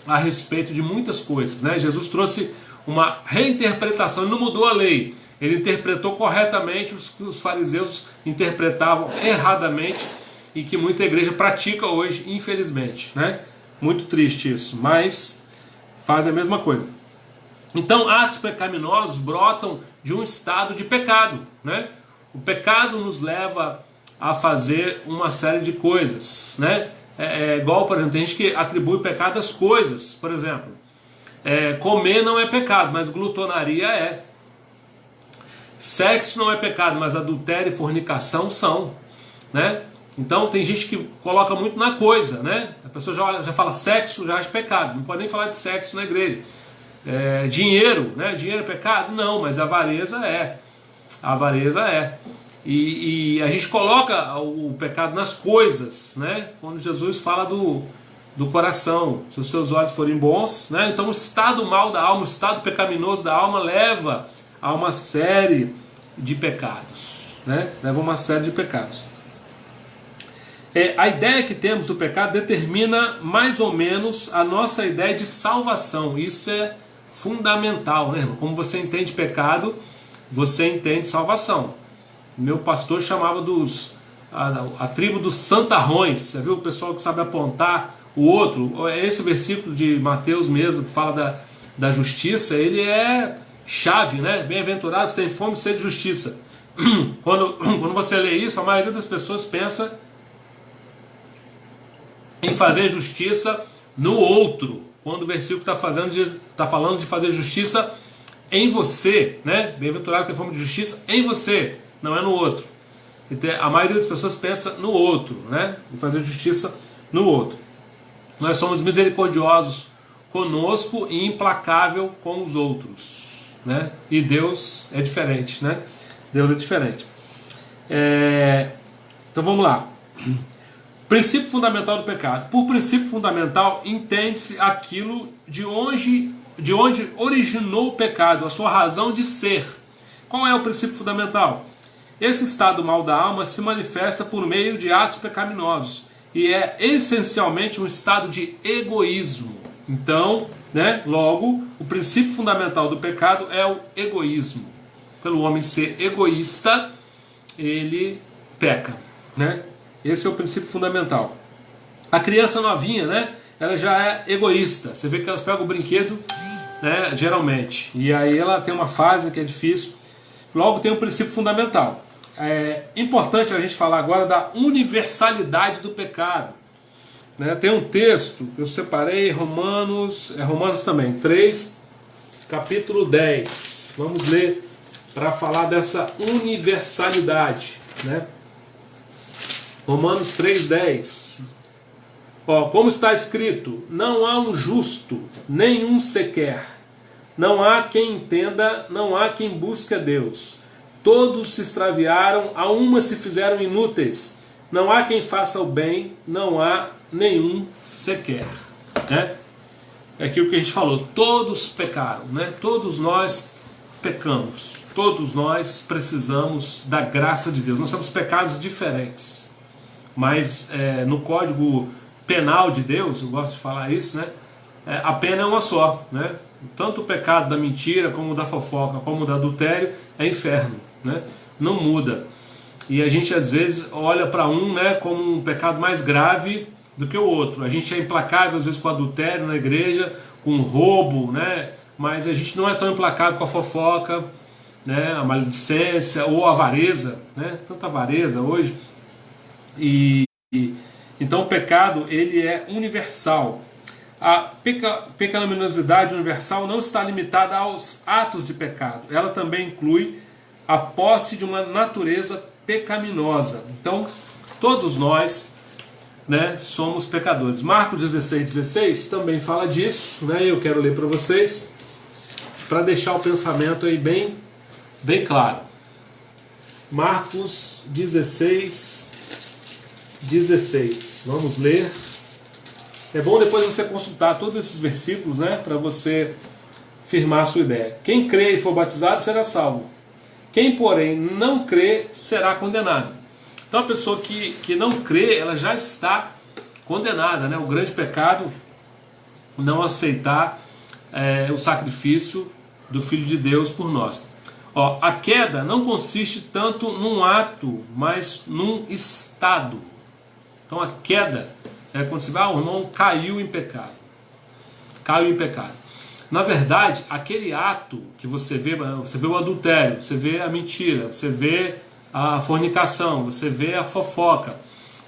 a respeito de muitas coisas, né? Jesus trouxe uma reinterpretação, ele não mudou a lei, ele interpretou corretamente os que os fariseus interpretavam erradamente e que muita igreja pratica hoje, infelizmente, né? Muito triste isso, mas faz a mesma coisa. Então, atos pecaminosos brotam de um estado de pecado, né? O pecado nos leva a fazer uma série de coisas, né? Igual, por exemplo, tem gente que atribui pecado às coisas. Por exemplo, comer não é pecado, mas glutonaria é. Sexo não é pecado, mas adultério e fornicação são, né? Então tem gente que coloca muito na coisa, né? A pessoa já fala sexo, já acha pecado. Não pode nem falar de sexo na igreja. Dinheiro, né? Dinheiro é pecado? Não, mas a avareza é. A avareza é. E a gente coloca o pecado nas coisas, né? Quando Jesus fala do coração, se os teus olhos forem bons, né? Então o estado mal da alma, o estado pecaminoso da alma leva a uma série de pecados, né? Leva a uma série de pecados. A ideia que temos do pecado determina mais ou menos a nossa ideia de salvação. Isso é fundamental, né, irmão? Como você entende pecado, você entende salvação. Meu pastor chamava a tribo dos santarrões. Você viu o pessoal que sabe apontar o outro? Esse versículo de Mateus mesmo, que fala da justiça, ele é chave, né? Bem-aventurados têm fome e sede de justiça. Quando você lê isso, a maioria das pessoas pensa em fazer justiça no outro, quando o versículo está falando de fazer justiça em você, né? Bem-aventurado tem fome de justiça em você, não é no outro. Então, a maioria das pessoas pensa no outro, né? Em fazer justiça no outro. Nós somos misericordiosos conosco e implacável com os outros, né? E Deus é diferente, né? Deus é diferente. Então vamos lá. Princípio fundamental do pecado. Por princípio fundamental, entende-se aquilo de onde originou o pecado, a sua razão de ser. Qual é o princípio fundamental? Esse estado mal da alma se manifesta por meio de atos pecaminosos e é essencialmente um estado de egoísmo. Então, né, logo, o princípio fundamental do pecado é o egoísmo. Pelo homem ser egoísta, ele peca, né? Esse é o princípio fundamental. A criança novinha, né, ela já é egoísta. Você vê que elas pegam o brinquedo, né, geralmente. E aí ela tem uma fase que é difícil. Logo tem um princípio fundamental. É importante a gente falar agora da universalidade do pecado. Né? Tem um texto que eu separei, Romanos também, 3, capítulo 10. Vamos ler para falar dessa universalidade, né? Romanos 3,10. Como está escrito: não há um justo, nenhum sequer. Não há quem entenda, não há quem busque a Deus. Todos se extraviaram, a uma se fizeram inúteis. Não há quem faça o bem, não há nenhum sequer. Né? É aquilo que a gente falou, todos pecaram, né? Todos nós pecamos. Todos nós precisamos da graça de Deus. Nós temos pecados diferentes. Mas no Código Penal de Deus, eu gosto de falar isso, né? A pena é uma só, né? Tanto o pecado da mentira, como o da fofoca, como o do adultério, é inferno, né? Não muda. E a gente às vezes olha para um, né, como um pecado mais grave do que o outro. A gente é implacável às vezes com o adultério na igreja, com o roubo, né? Mas a gente não é tão implacável com a fofoca, né? A maledicência ou a avareza, né? Tanta avareza hoje. Então o pecado, ele é universal. A pecaminosidade universal não está limitada aos atos de pecado. Ela também inclui a posse de uma natureza pecaminosa. Então, todos nós, né, somos pecadores. Marcos 16,16 também fala disso, né? Eu quero ler para vocês, para deixar o pensamento aí bem claro. Marcos 16. Vamos ler. É bom depois você consultar todos esses versículos, né, para você firmar a sua ideia. Quem crê e for batizado será salvo. Quem, porém, não crê será condenado. Então a pessoa que não crê, ela já está condenada, né? O grande pecado, não aceitar o sacrifício do Filho de Deus por nós. A queda não consiste tanto num ato, mas num estado. Então a queda é quando você vai, o irmão caiu em pecado. Caiu em pecado. Na verdade, aquele ato que você vê o adultério, você vê a mentira, você vê a fornicação, você vê a fofoca.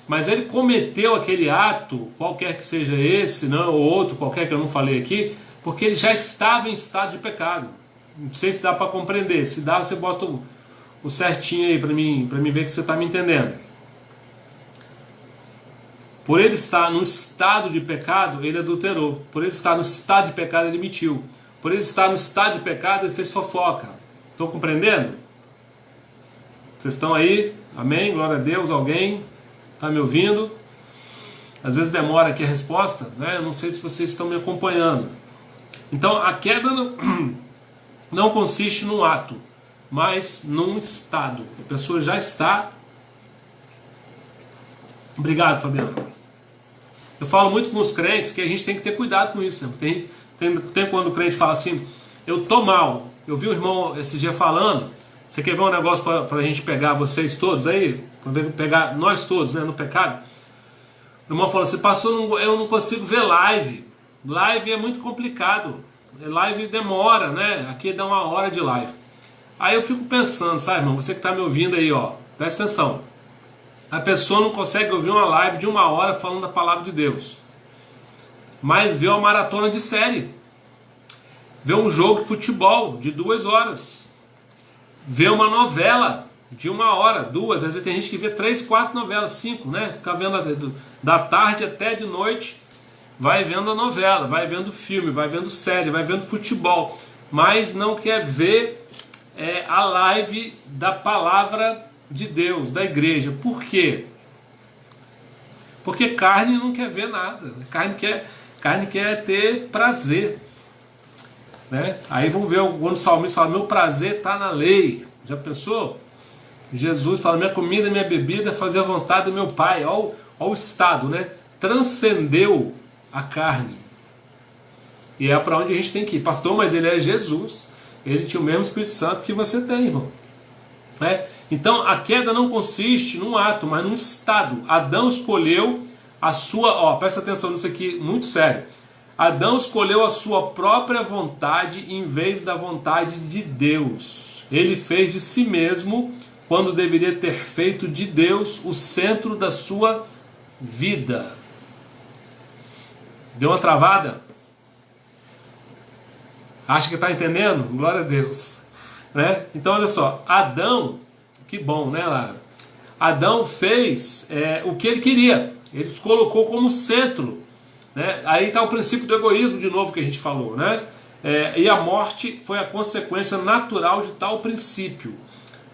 Mas ele cometeu aquele ato, qualquer que seja esse, não, ou outro qualquer que eu não falei aqui, porque ele já estava em estado de pecado. Não sei se dá para compreender. Se dá, você bota o certinho aí para mim ver que você está me entendendo. Por ele estar no estado de pecado, ele adulterou. Por ele estar no estado de pecado, ele mentiu. Por ele estar no estado de pecado, ele fez fofoca. Estão compreendendo? Vocês estão aí? Amém? Glória a Deus. Alguém está me ouvindo? Às vezes demora aqui a resposta, né? Eu não sei se vocês estão me acompanhando. Então, a queda não consiste num ato, mas num estado. A pessoa já está... Obrigado, Fabiano. Eu falo muito com os crentes que a gente tem que ter cuidado com isso. Né? Tem quando o crente fala assim, eu tô mal. Eu vi o irmão esse dia falando, você quer ver um negócio para a gente pegar vocês todos aí? Para pegar nós todos, né, no pecado? O irmão falou assim, pastor, eu não consigo ver live. Live é muito complicado. Live demora, né? Aqui dá 1 hora de live. Aí eu fico pensando, sabe, irmão, você que está me ouvindo aí, ó, presta atenção. A pessoa não consegue ouvir uma live de 1 hora falando da palavra de Deus, mas vê uma maratona de série, vê um jogo de futebol de 2 horas, vê uma novela de 1 hora, 2, às vezes tem gente que vê 3, 4 novelas, 5, né? Fica vendo da tarde até de noite, vai vendo a novela, vai vendo filme, vai vendo série, vai vendo futebol, mas não quer ver a live da palavra de Deus, da igreja. Por quê? Porque carne não quer ver nada. Carne quer ter prazer, né? Aí vamos ver quando o salmista fala, meu prazer está na lei. Já pensou? Jesus fala, minha comida e minha bebida é fazer a vontade do meu Pai. Olha o estado, né? Transcendeu a carne. E é para onde a gente tem que ir. Pastor, mas ele é Jesus. Ele tinha o mesmo Espírito Santo que você tem, irmão. Então a queda não consiste num ato, mas num estado. Adão escolheu a sua... presta atenção nisso aqui, muito sério. Adão escolheu a sua própria vontade em vez da vontade de Deus. Ele fez de si mesmo, quando deveria ter feito de Deus o centro da sua vida. Deu uma travada? Acha que está entendendo? Glória a Deus. Né? Então olha só, Adão, que bom, né, Lara? Adão fez o que ele queria, ele se colocou como centro, né? Aí está o princípio do egoísmo de novo que a gente falou, né? E a morte foi a consequência natural de tal princípio,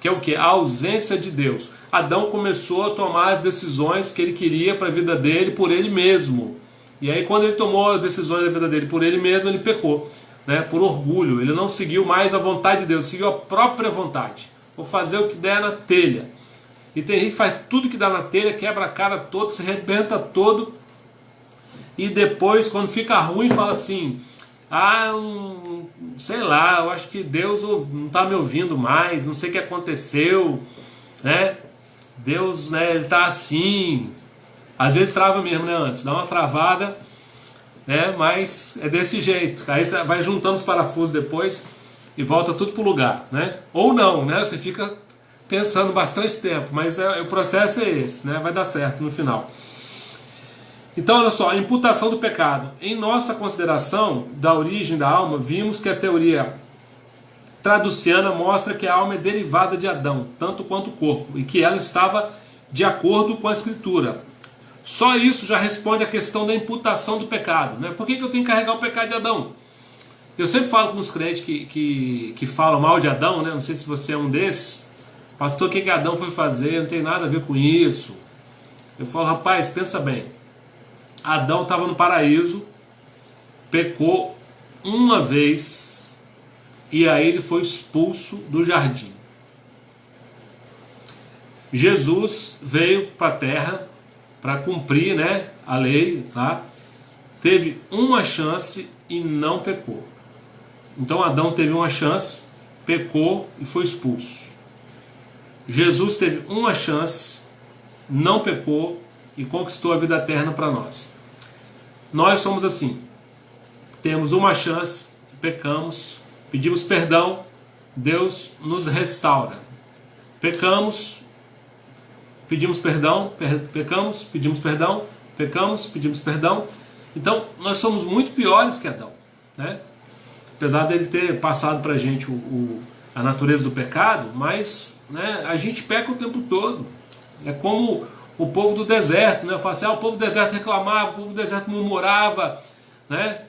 que é o que? A ausência de Deus. Adão começou a tomar as decisões que ele queria para a vida dele por ele mesmo, e aí quando ele tomou as decisões da vida dele por ele mesmo, ele pecou. Né, por orgulho, ele não seguiu mais a vontade de Deus, seguiu a própria vontade. Vou fazer o que der na telha. E tem gente que faz tudo que dá na telha, quebra a cara todo, se arrebenta todo, e depois, quando fica ruim, fala assim, sei lá, eu acho que Deus não está me ouvindo mais, não sei o que aconteceu, né? Deus, né, ele está assim. Às vezes trava mesmo, né, antes, dá uma travada, mas é desse jeito. Aí você vai juntando os parafusos depois e volta tudo para o lugar, né? Ou não, né? Você fica pensando bastante tempo, mas o processo é esse, né? Vai dar certo no final. Então, olha só, a imputação do pecado. Em nossa consideração da origem da alma, vimos que a teoria traduciana mostra que a alma é derivada de Adão, tanto quanto o corpo, e que ela estava de acordo com a Escritura. Só isso já responde à questão da imputação do pecado, né? Por que eu tenho que carregar o pecado de Adão? Eu sempre falo com os crentes que falam mal de Adão, né? Não sei se você é um desses. Pastor, o que Adão foi fazer? Não tem nada a ver com isso. Eu falo, rapaz, pensa bem. Adão estava no paraíso, pecou uma vez, e aí ele foi expulso do jardim. Jesus veio para a terra para cumprir, né, a lei, tá? Teve uma chance e não pecou. Então Adão teve uma chance, pecou e foi expulso. Jesus teve uma chance, não pecou e conquistou a vida eterna para nós. Nós somos assim. Temos uma chance, pecamos, pedimos perdão, Deus nos restaura. Pecamos, pedimos perdão, pecamos, pedimos perdão, pecamos, pedimos perdão. Então nós somos muito piores que Adão, né? Apesar dele ter passado para a gente a natureza do pecado, mas, né, a gente peca o tempo todo. É como o povo do deserto, né? Eu falo assim, o povo do deserto reclamava, o povo do deserto murmurava, né?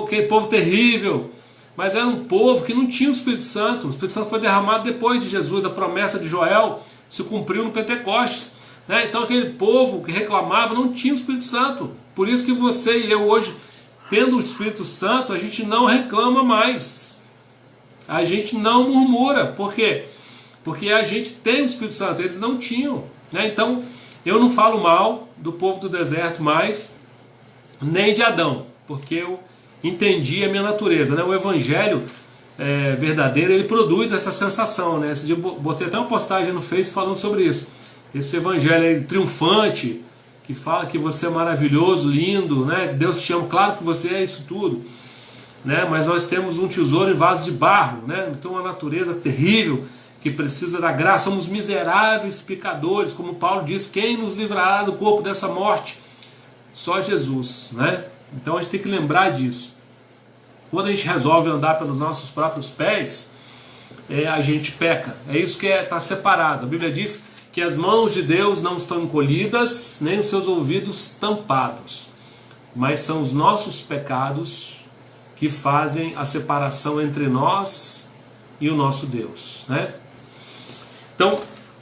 Aquele povo terrível. Mas era um povo que não tinha o Espírito Santo. O Espírito Santo foi derramado depois de Jesus. A promessa de Joel se cumpriu no Pentecostes, né? Então aquele povo que reclamava não tinha o Espírito Santo. Por isso que você e eu hoje, tendo o Espírito Santo, a gente não reclama mais. A gente não murmura. Por quê? Porque a gente tem o Espírito Santo, eles não tinham, né? Então, eu não falo mal do povo do deserto mais, nem de Adão, porque eu entendi a minha natureza, né? O Evangelho verdadeiro, ele produz essa sensação, né? Esse dia eu botei até uma postagem no Face falando sobre isso. Esse Evangelho aí, triunfante, que fala que você é maravilhoso, lindo, né? Que Deus te ama, claro que você é isso tudo, né? Mas nós temos um tesouro em vaso de barro, né? Então uma natureza terrível que precisa da graça. Somos miseráveis pecadores, como Paulo diz, quem nos livrará do corpo dessa morte? Só Jesus, né? Então a gente tem que lembrar disso. Quando a gente resolve andar pelos nossos próprios pés, a gente peca. É isso que está separado. A Bíblia diz que as mãos de Deus não estão encolhidas, nem os seus ouvidos tampados, mas são os nossos pecados que fazem a separação entre nós e o nosso Deus, né? Então,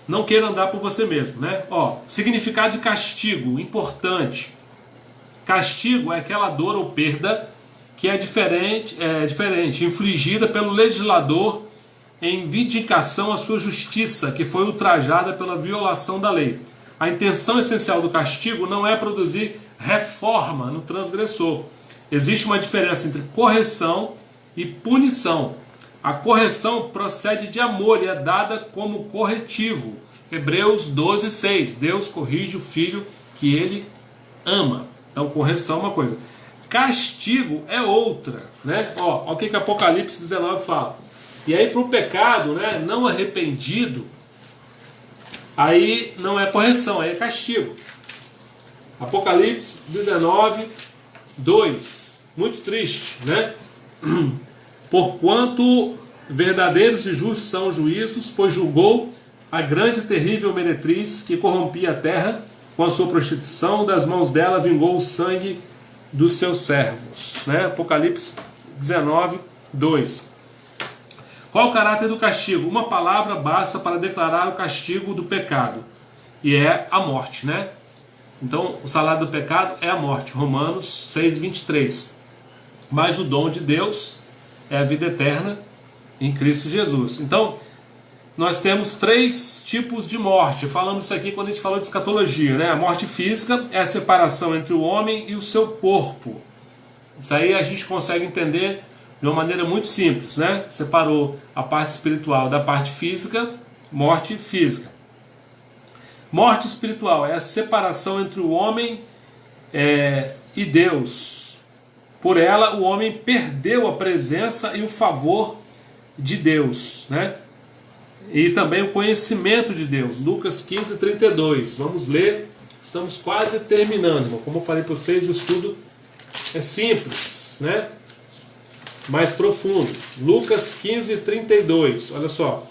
não queira andar por você mesmo, né? Significado de castigo, importante. Castigo é aquela dor ou perda que é diferente, infligida pelo legislador em vindicação à sua justiça, que foi ultrajada pela violação da lei. A intenção essencial do castigo não é produzir reforma no transgressor. Existe uma diferença entre correção e punição. A correção procede de amor e é dada como corretivo. Hebreus 12:6. Deus corrige o filho que ele ama. Então, correção é uma coisa. Castigo é outra, né? Olha o que Apocalipse 19 fala. E aí para o pecado, né, não arrependido, aí não é correção, aí é castigo. Apocalipse 19:2. Muito triste, né? Porquanto verdadeiros e justos são os juízos, pois julgou a grande e terrível meretriz que corrompia a terra com a sua prostituição, das mãos dela vingou o sangue dos seus servos, né? Apocalipse 19:2. Qual o caráter do castigo? Uma palavra basta para declarar o castigo do pecado, e é a morte, né? Então, o salário do pecado é a morte, Romanos 6:23. Mas o dom de Deus é a vida eterna em Cristo Jesus. Então, nós temos 3 tipos de morte. Falamos isso aqui quando a gente falou de escatologia, né? A morte física é a separação entre o homem e o seu corpo. Isso aí a gente consegue entender de uma maneira muito simples, né? Separou a parte espiritual da parte física, morte física. Morte espiritual é a separação entre o homem e Deus. Por ela, o homem perdeu a presença e o favor de Deus, né? E também o conhecimento de Deus. Lucas 15:32. Vamos ler. Estamos quase terminando. Como eu falei para vocês, o estudo é simples, né? Mais profundo. Lucas 15:32. Olha só.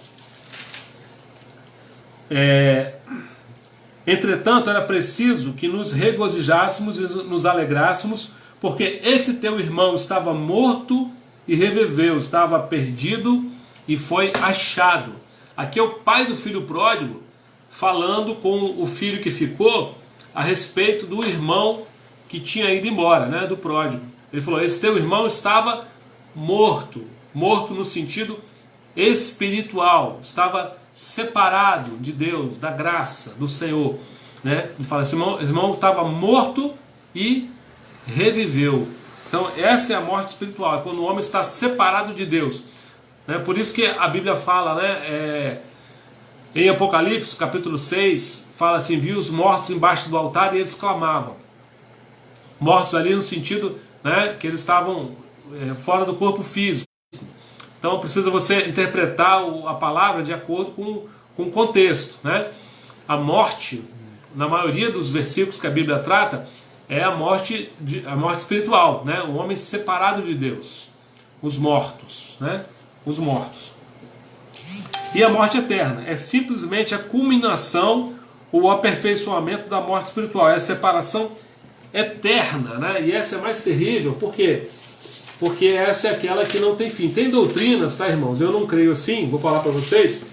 Entretanto, era preciso que nos regozijássemos e nos alegrássemos, porque esse teu irmão estava morto e reviveu, estava perdido e foi achado. Aqui é o pai do filho pródigo falando com o filho que ficou a respeito do irmão que tinha ido embora, né, do pródigo. Ele falou, esse teu irmão estava morto, morto no sentido espiritual, estava separado de Deus, da graça, do Senhor, né? Ele fala, esse irmão estava morto e reviveu. Então essa é a morte espiritual, é quando o homem está separado de Deus, né? Por isso que a Bíblia fala, né, em Apocalipse capítulo 6, fala assim, viu os mortos embaixo do altar e eles clamavam. Mortos ali no sentido, né, que eles estavam fora do corpo físico. Então precisa você interpretar a palavra de acordo com o contexto, né? A morte, na maioria dos versículos que a Bíblia trata, é a morte espiritual, né? O homem separado de Deus, os mortos, né? Os mortos. E a morte eterna é simplesmente a culminação ou o aperfeiçoamento da morte espiritual, é a separação eterna, né? E essa é mais terrível, por quê? Porque essa é aquela que não tem fim. Tem doutrinas, tá, irmãos? Eu não creio assim, vou falar para vocês.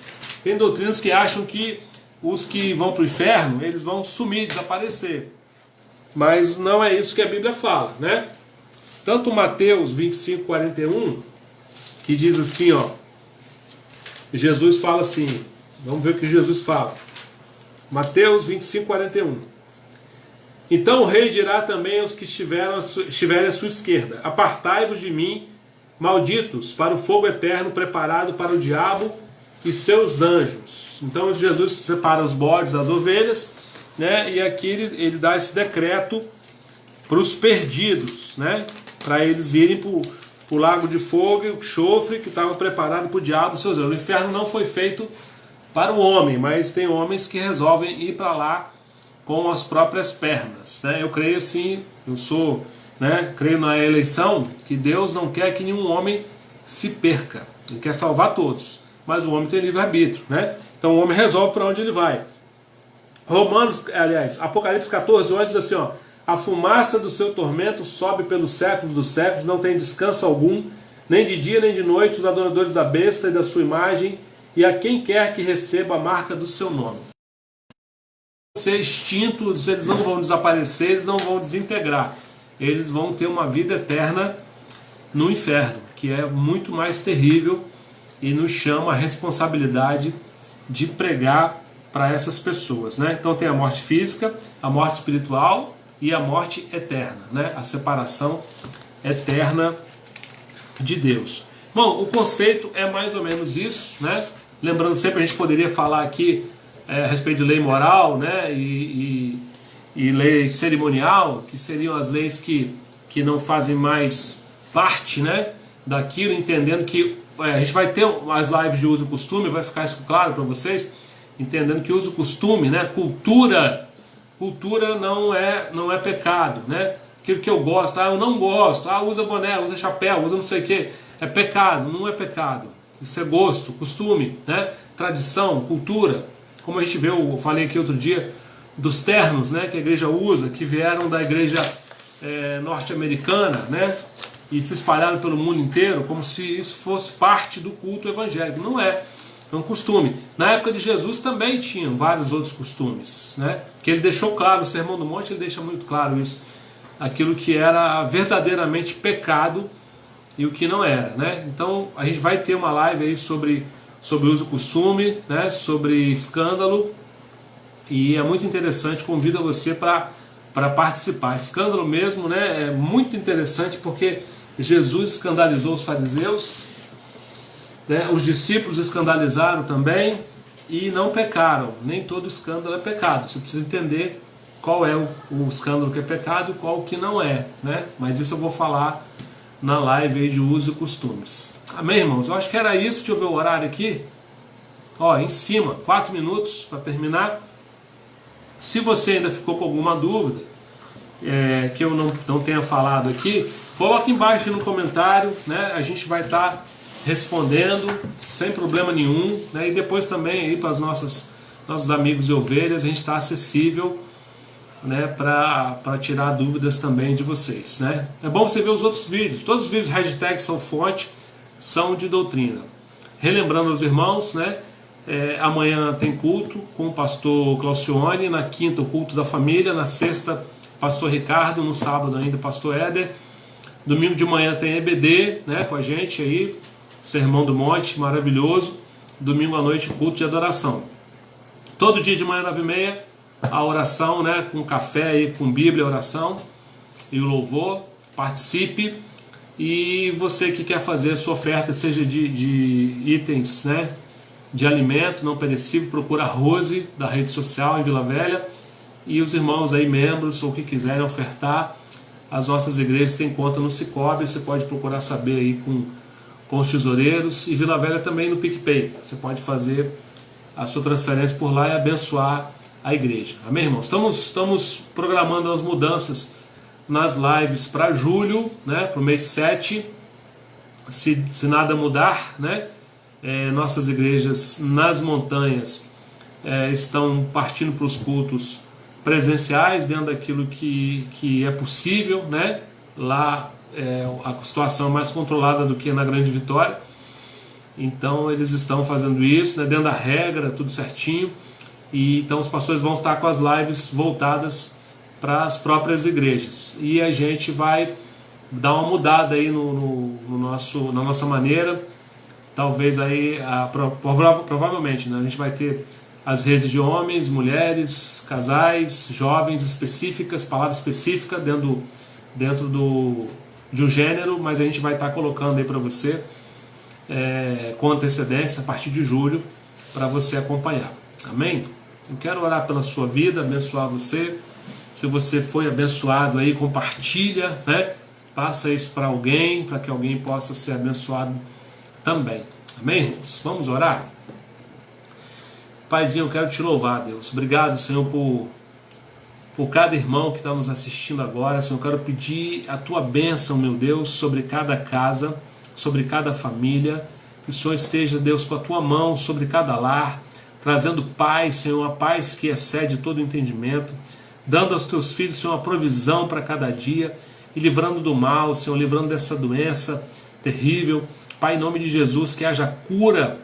Tem doutrinas que acham que os que vão para o inferno, eles vão sumir, desaparecer. Mas não é isso que a Bíblia fala, né? Tanto Mateus 25:41, que diz assim, ó, Jesus fala assim, vamos ver o que Jesus fala. Mateus 25, 41. Então o rei dirá também aos que estiverem à sua esquerda: apartai-vos de mim, malditos, para o fogo eterno preparado para o diabo e seus anjos. Então Jesus separa os bodes das ovelhas, né? E aqui ele dá esse decreto para os perdidos, né? Para eles irem para o lago de fogo e o enxofre que estava preparado para o diabo e seus anjos. O inferno não foi feito para o homem, mas tem homens que resolvem ir para lá com as próprias pernas, né? Eu creio assim, creio na eleição, que Deus não quer que nenhum homem se perca, Ele quer salvar todos, mas o homem tem livre-arbítrio, né? Então o homem resolve para onde ele vai. Apocalipse 14, 8 diz assim, ó: a fumaça do seu tormento sobe pelos séculos dos séculos, não tem descanso algum, nem de dia nem de noite, os adoradores da besta e da sua imagem, e a quem quer que receba a marca do seu nome. Ser extintos, eles não vão desaparecer, eles não vão desintegrar, eles vão ter uma vida eterna no inferno, que é muito mais terrível, e nos chama a responsabilidade de pregar para essas pessoas, né? Então tem a morte física, a morte espiritual e a morte eterna, né? A separação eterna de Deus. Bom, o conceito é mais ou menos isso, né? Lembrando sempre, a gente poderia falar aqui a respeito de lei moral, né? E lei cerimonial, que seriam as leis que não fazem mais parte, né, daquilo, entendendo que a gente vai ter as lives de uso e costume, vai ficar isso claro para vocês, entendendo que uso e costume, né, cultura não é pecado, né? Aquilo que eu gosto, eu não gosto, usa boné, usa chapéu, usa não sei o que, é pecado, não é pecado. Isso é gosto, costume, né? Tradição, cultura. Como a gente vê, eu falei aqui outro dia, dos ternos, né, que a igreja usa, que vieram da igreja norte-americana, né, e se espalharam pelo mundo inteiro, como se isso fosse parte do culto evangélico. Não é. É um costume. Na época de Jesus também tinham vários outros costumes, né, que ele deixou claro, o Sermão do Monte ele deixa muito claro isso, aquilo que era verdadeiramente pecado e o que não era, né. Então a gente vai ter uma live aí sobre uso e costume, né, sobre escândalo, e é muito interessante, convido você para participar. Escândalo mesmo, né, é muito interessante porque Jesus escandalizou os fariseus, né, os discípulos escandalizaram também e não pecaram. Nem todo escândalo é pecado. Você precisa entender qual é o escândalo que é pecado e qual que não é, né? Mas disso eu vou falar na live aí de uso e costumes. Amém, irmãos? Eu acho que era isso. Deixa eu ver o horário aqui. Ó, em cima, 4 minutos para terminar. Se você ainda ficou com alguma dúvida, que eu não tenha falado aqui, coloque embaixo no comentário, né? A gente vai estar respondendo sem problema nenhum, né? E depois também aí para os nossos amigos de ovelhas, a gente está acessível, né, para tirar dúvidas também de vocês, né? É bom você ver os outros vídeos. Todos os vídeos hashtag são fonte, são de doutrina. Relembrando aos irmãos, né? Amanhã tem culto com o pastor Claucione, na quinta o culto da família, na sexta pastor Ricardo, no sábado ainda pastor Éder, domingo de manhã tem EBD, né, com a gente aí, Sermão do Monte, maravilhoso, domingo à noite culto de adoração. Todo dia de manhã 9h30 a oração, né, com café aí, com Bíblia, oração e o louvor. Participe. E você que quer fazer a sua oferta, seja de itens, né, de alimento não perecível, procura a Rose da rede social em Vila Velha, e os irmãos aí, membros ou que quiserem ofertar, as nossas igrejas têm conta no Cicobi, você pode procurar saber aí com os tesoureiros, e Vila Velha também no PicPay, você pode fazer a sua transferência por lá e abençoar a igreja. Amém, irmãos? Estamos programando as mudanças nas lives para julho, né, para o mês 7, se nada mudar, né? Nossas igrejas nas montanhas estão partindo para os cultos presenciais, dentro daquilo que é possível, né? Lá a situação é mais controlada do que na Grande Vitória, então eles estão fazendo isso, né, dentro da regra, tudo certinho, e então os pastores vão estar com as lives voltadas para as próprias igrejas, e a gente vai dar uma mudada aí na nossa maneira talvez aí, provavelmente, né, a gente vai ter as redes de homens, mulheres, casais, jovens específicas, palavra específica dentro de um gênero, mas a gente vai estar colocando aí para você com antecedência, a partir de julho, para você acompanhar. Amém? Eu quero orar pela sua vida, abençoar você. Se você foi abençoado aí, compartilha, né? Passa isso para alguém, para que alguém possa ser abençoado também. Amém, irmãos? Vamos orar? Paizinho, eu quero te louvar, Deus. Obrigado, Senhor, por cada irmão que está nos assistindo agora. Senhor, eu quero pedir a tua bênção, meu Deus, sobre cada casa, sobre cada família. Que o Senhor esteja, Deus, com a tua mão sobre cada lar, trazendo paz, Senhor, a paz que excede todo entendimento, dando aos teus filhos, Senhor, uma provisão para cada dia e livrando do mal, Senhor, livrando dessa doença terrível. Pai, em nome de Jesus, que haja cura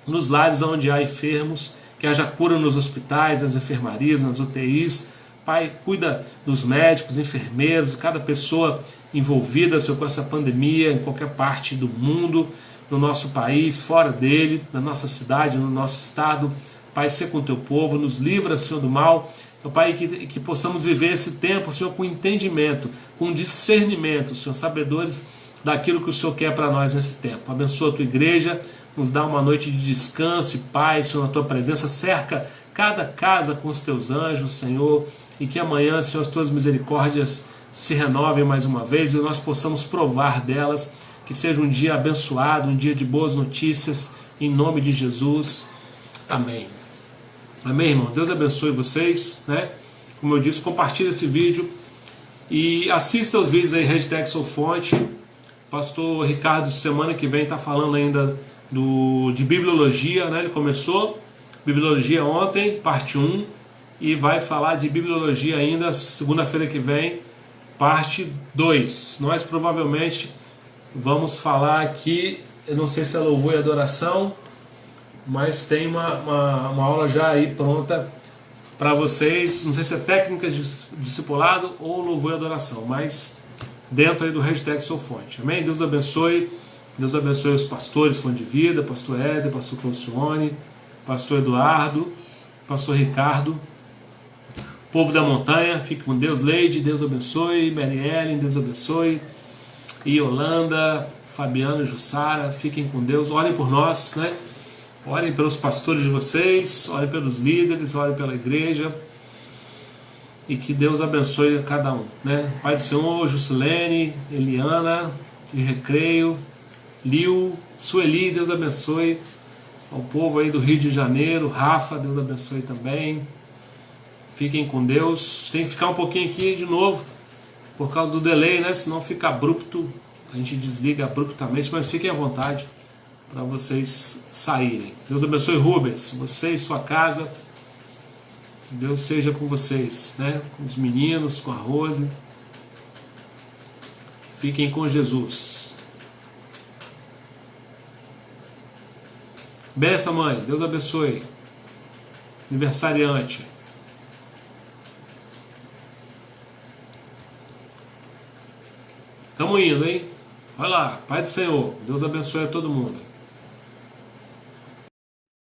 nos lares onde há enfermos, que haja cura nos hospitais, nas enfermarias, nas UTIs. Pai, cuida dos médicos, enfermeiros, cada pessoa envolvida, Senhor, com essa pandemia em qualquer parte do mundo, no nosso país, fora dele, na nossa cidade, no nosso estado. Pai, seja com o teu povo, nos livra, Senhor, do mal. Pai, que possamos viver esse tempo, Senhor, com entendimento, com discernimento, Senhor, sabedores daquilo que o Senhor quer para nós nesse tempo. Abençoa a tua igreja, nos dá uma noite de descanso e paz, Senhor, na tua presença. Cerca cada casa com os teus anjos, Senhor, e que amanhã, Senhor, as tuas misericórdias se renovem mais uma vez e nós possamos provar delas. Que seja um dia abençoado, um dia de boas notícias, em nome de Jesus. Amém. Amém, irmão? Deus abençoe vocês, né? Como eu disse, compartilhe esse vídeo e assista os vídeos aí, hashtag SouFonte. Pastor Ricardo, semana que vem, está falando ainda de bibliologia, né? Ele começou bibliologia ontem, parte 1, e vai falar de bibliologia ainda segunda-feira que vem, parte 2. Nós provavelmente vamos falar aqui, eu não sei se é louvor e adoração, mas tem uma aula já aí pronta para vocês. Não sei se é técnica de discipulado ou louvor e adoração, mas dentro aí do hashtag SouFonte. Amém? Deus abençoe. Deus abençoe os pastores, Fonte de Vida, pastor Éder, pastor Claucione, pastor Eduardo, pastor Ricardo, povo da montanha, fique com Deus. Leide, Deus abençoe. Mary Ellen, Deus abençoe. E Yolanda, Fabiano, Jussara, fiquem com Deus. Orem por nós, né? Orem pelos pastores de vocês, orem pelos líderes, orem pela igreja. E que Deus abençoe a cada um, né? Pai do Senhor, Juscelene, Eliana, de Recreio, Liu, Sueli, Deus abençoe. Ao povo aí do Rio de Janeiro, Rafa, Deus abençoe também. Fiquem com Deus. Tem que ficar um pouquinho aqui de novo, por causa do delay, né? Senão fica abrupto, a gente desliga abruptamente, mas fiquem à vontade para vocês saírem. Deus abençoe, Rubens, você e sua casa. Deus seja com vocês, né? Com os meninos, com a Rose. Fiquem com Jesus. Benção, mãe. Deus abençoe. Aniversariante. Estamos indo, hein? Vai lá. Pai do Senhor. Deus abençoe a todo mundo.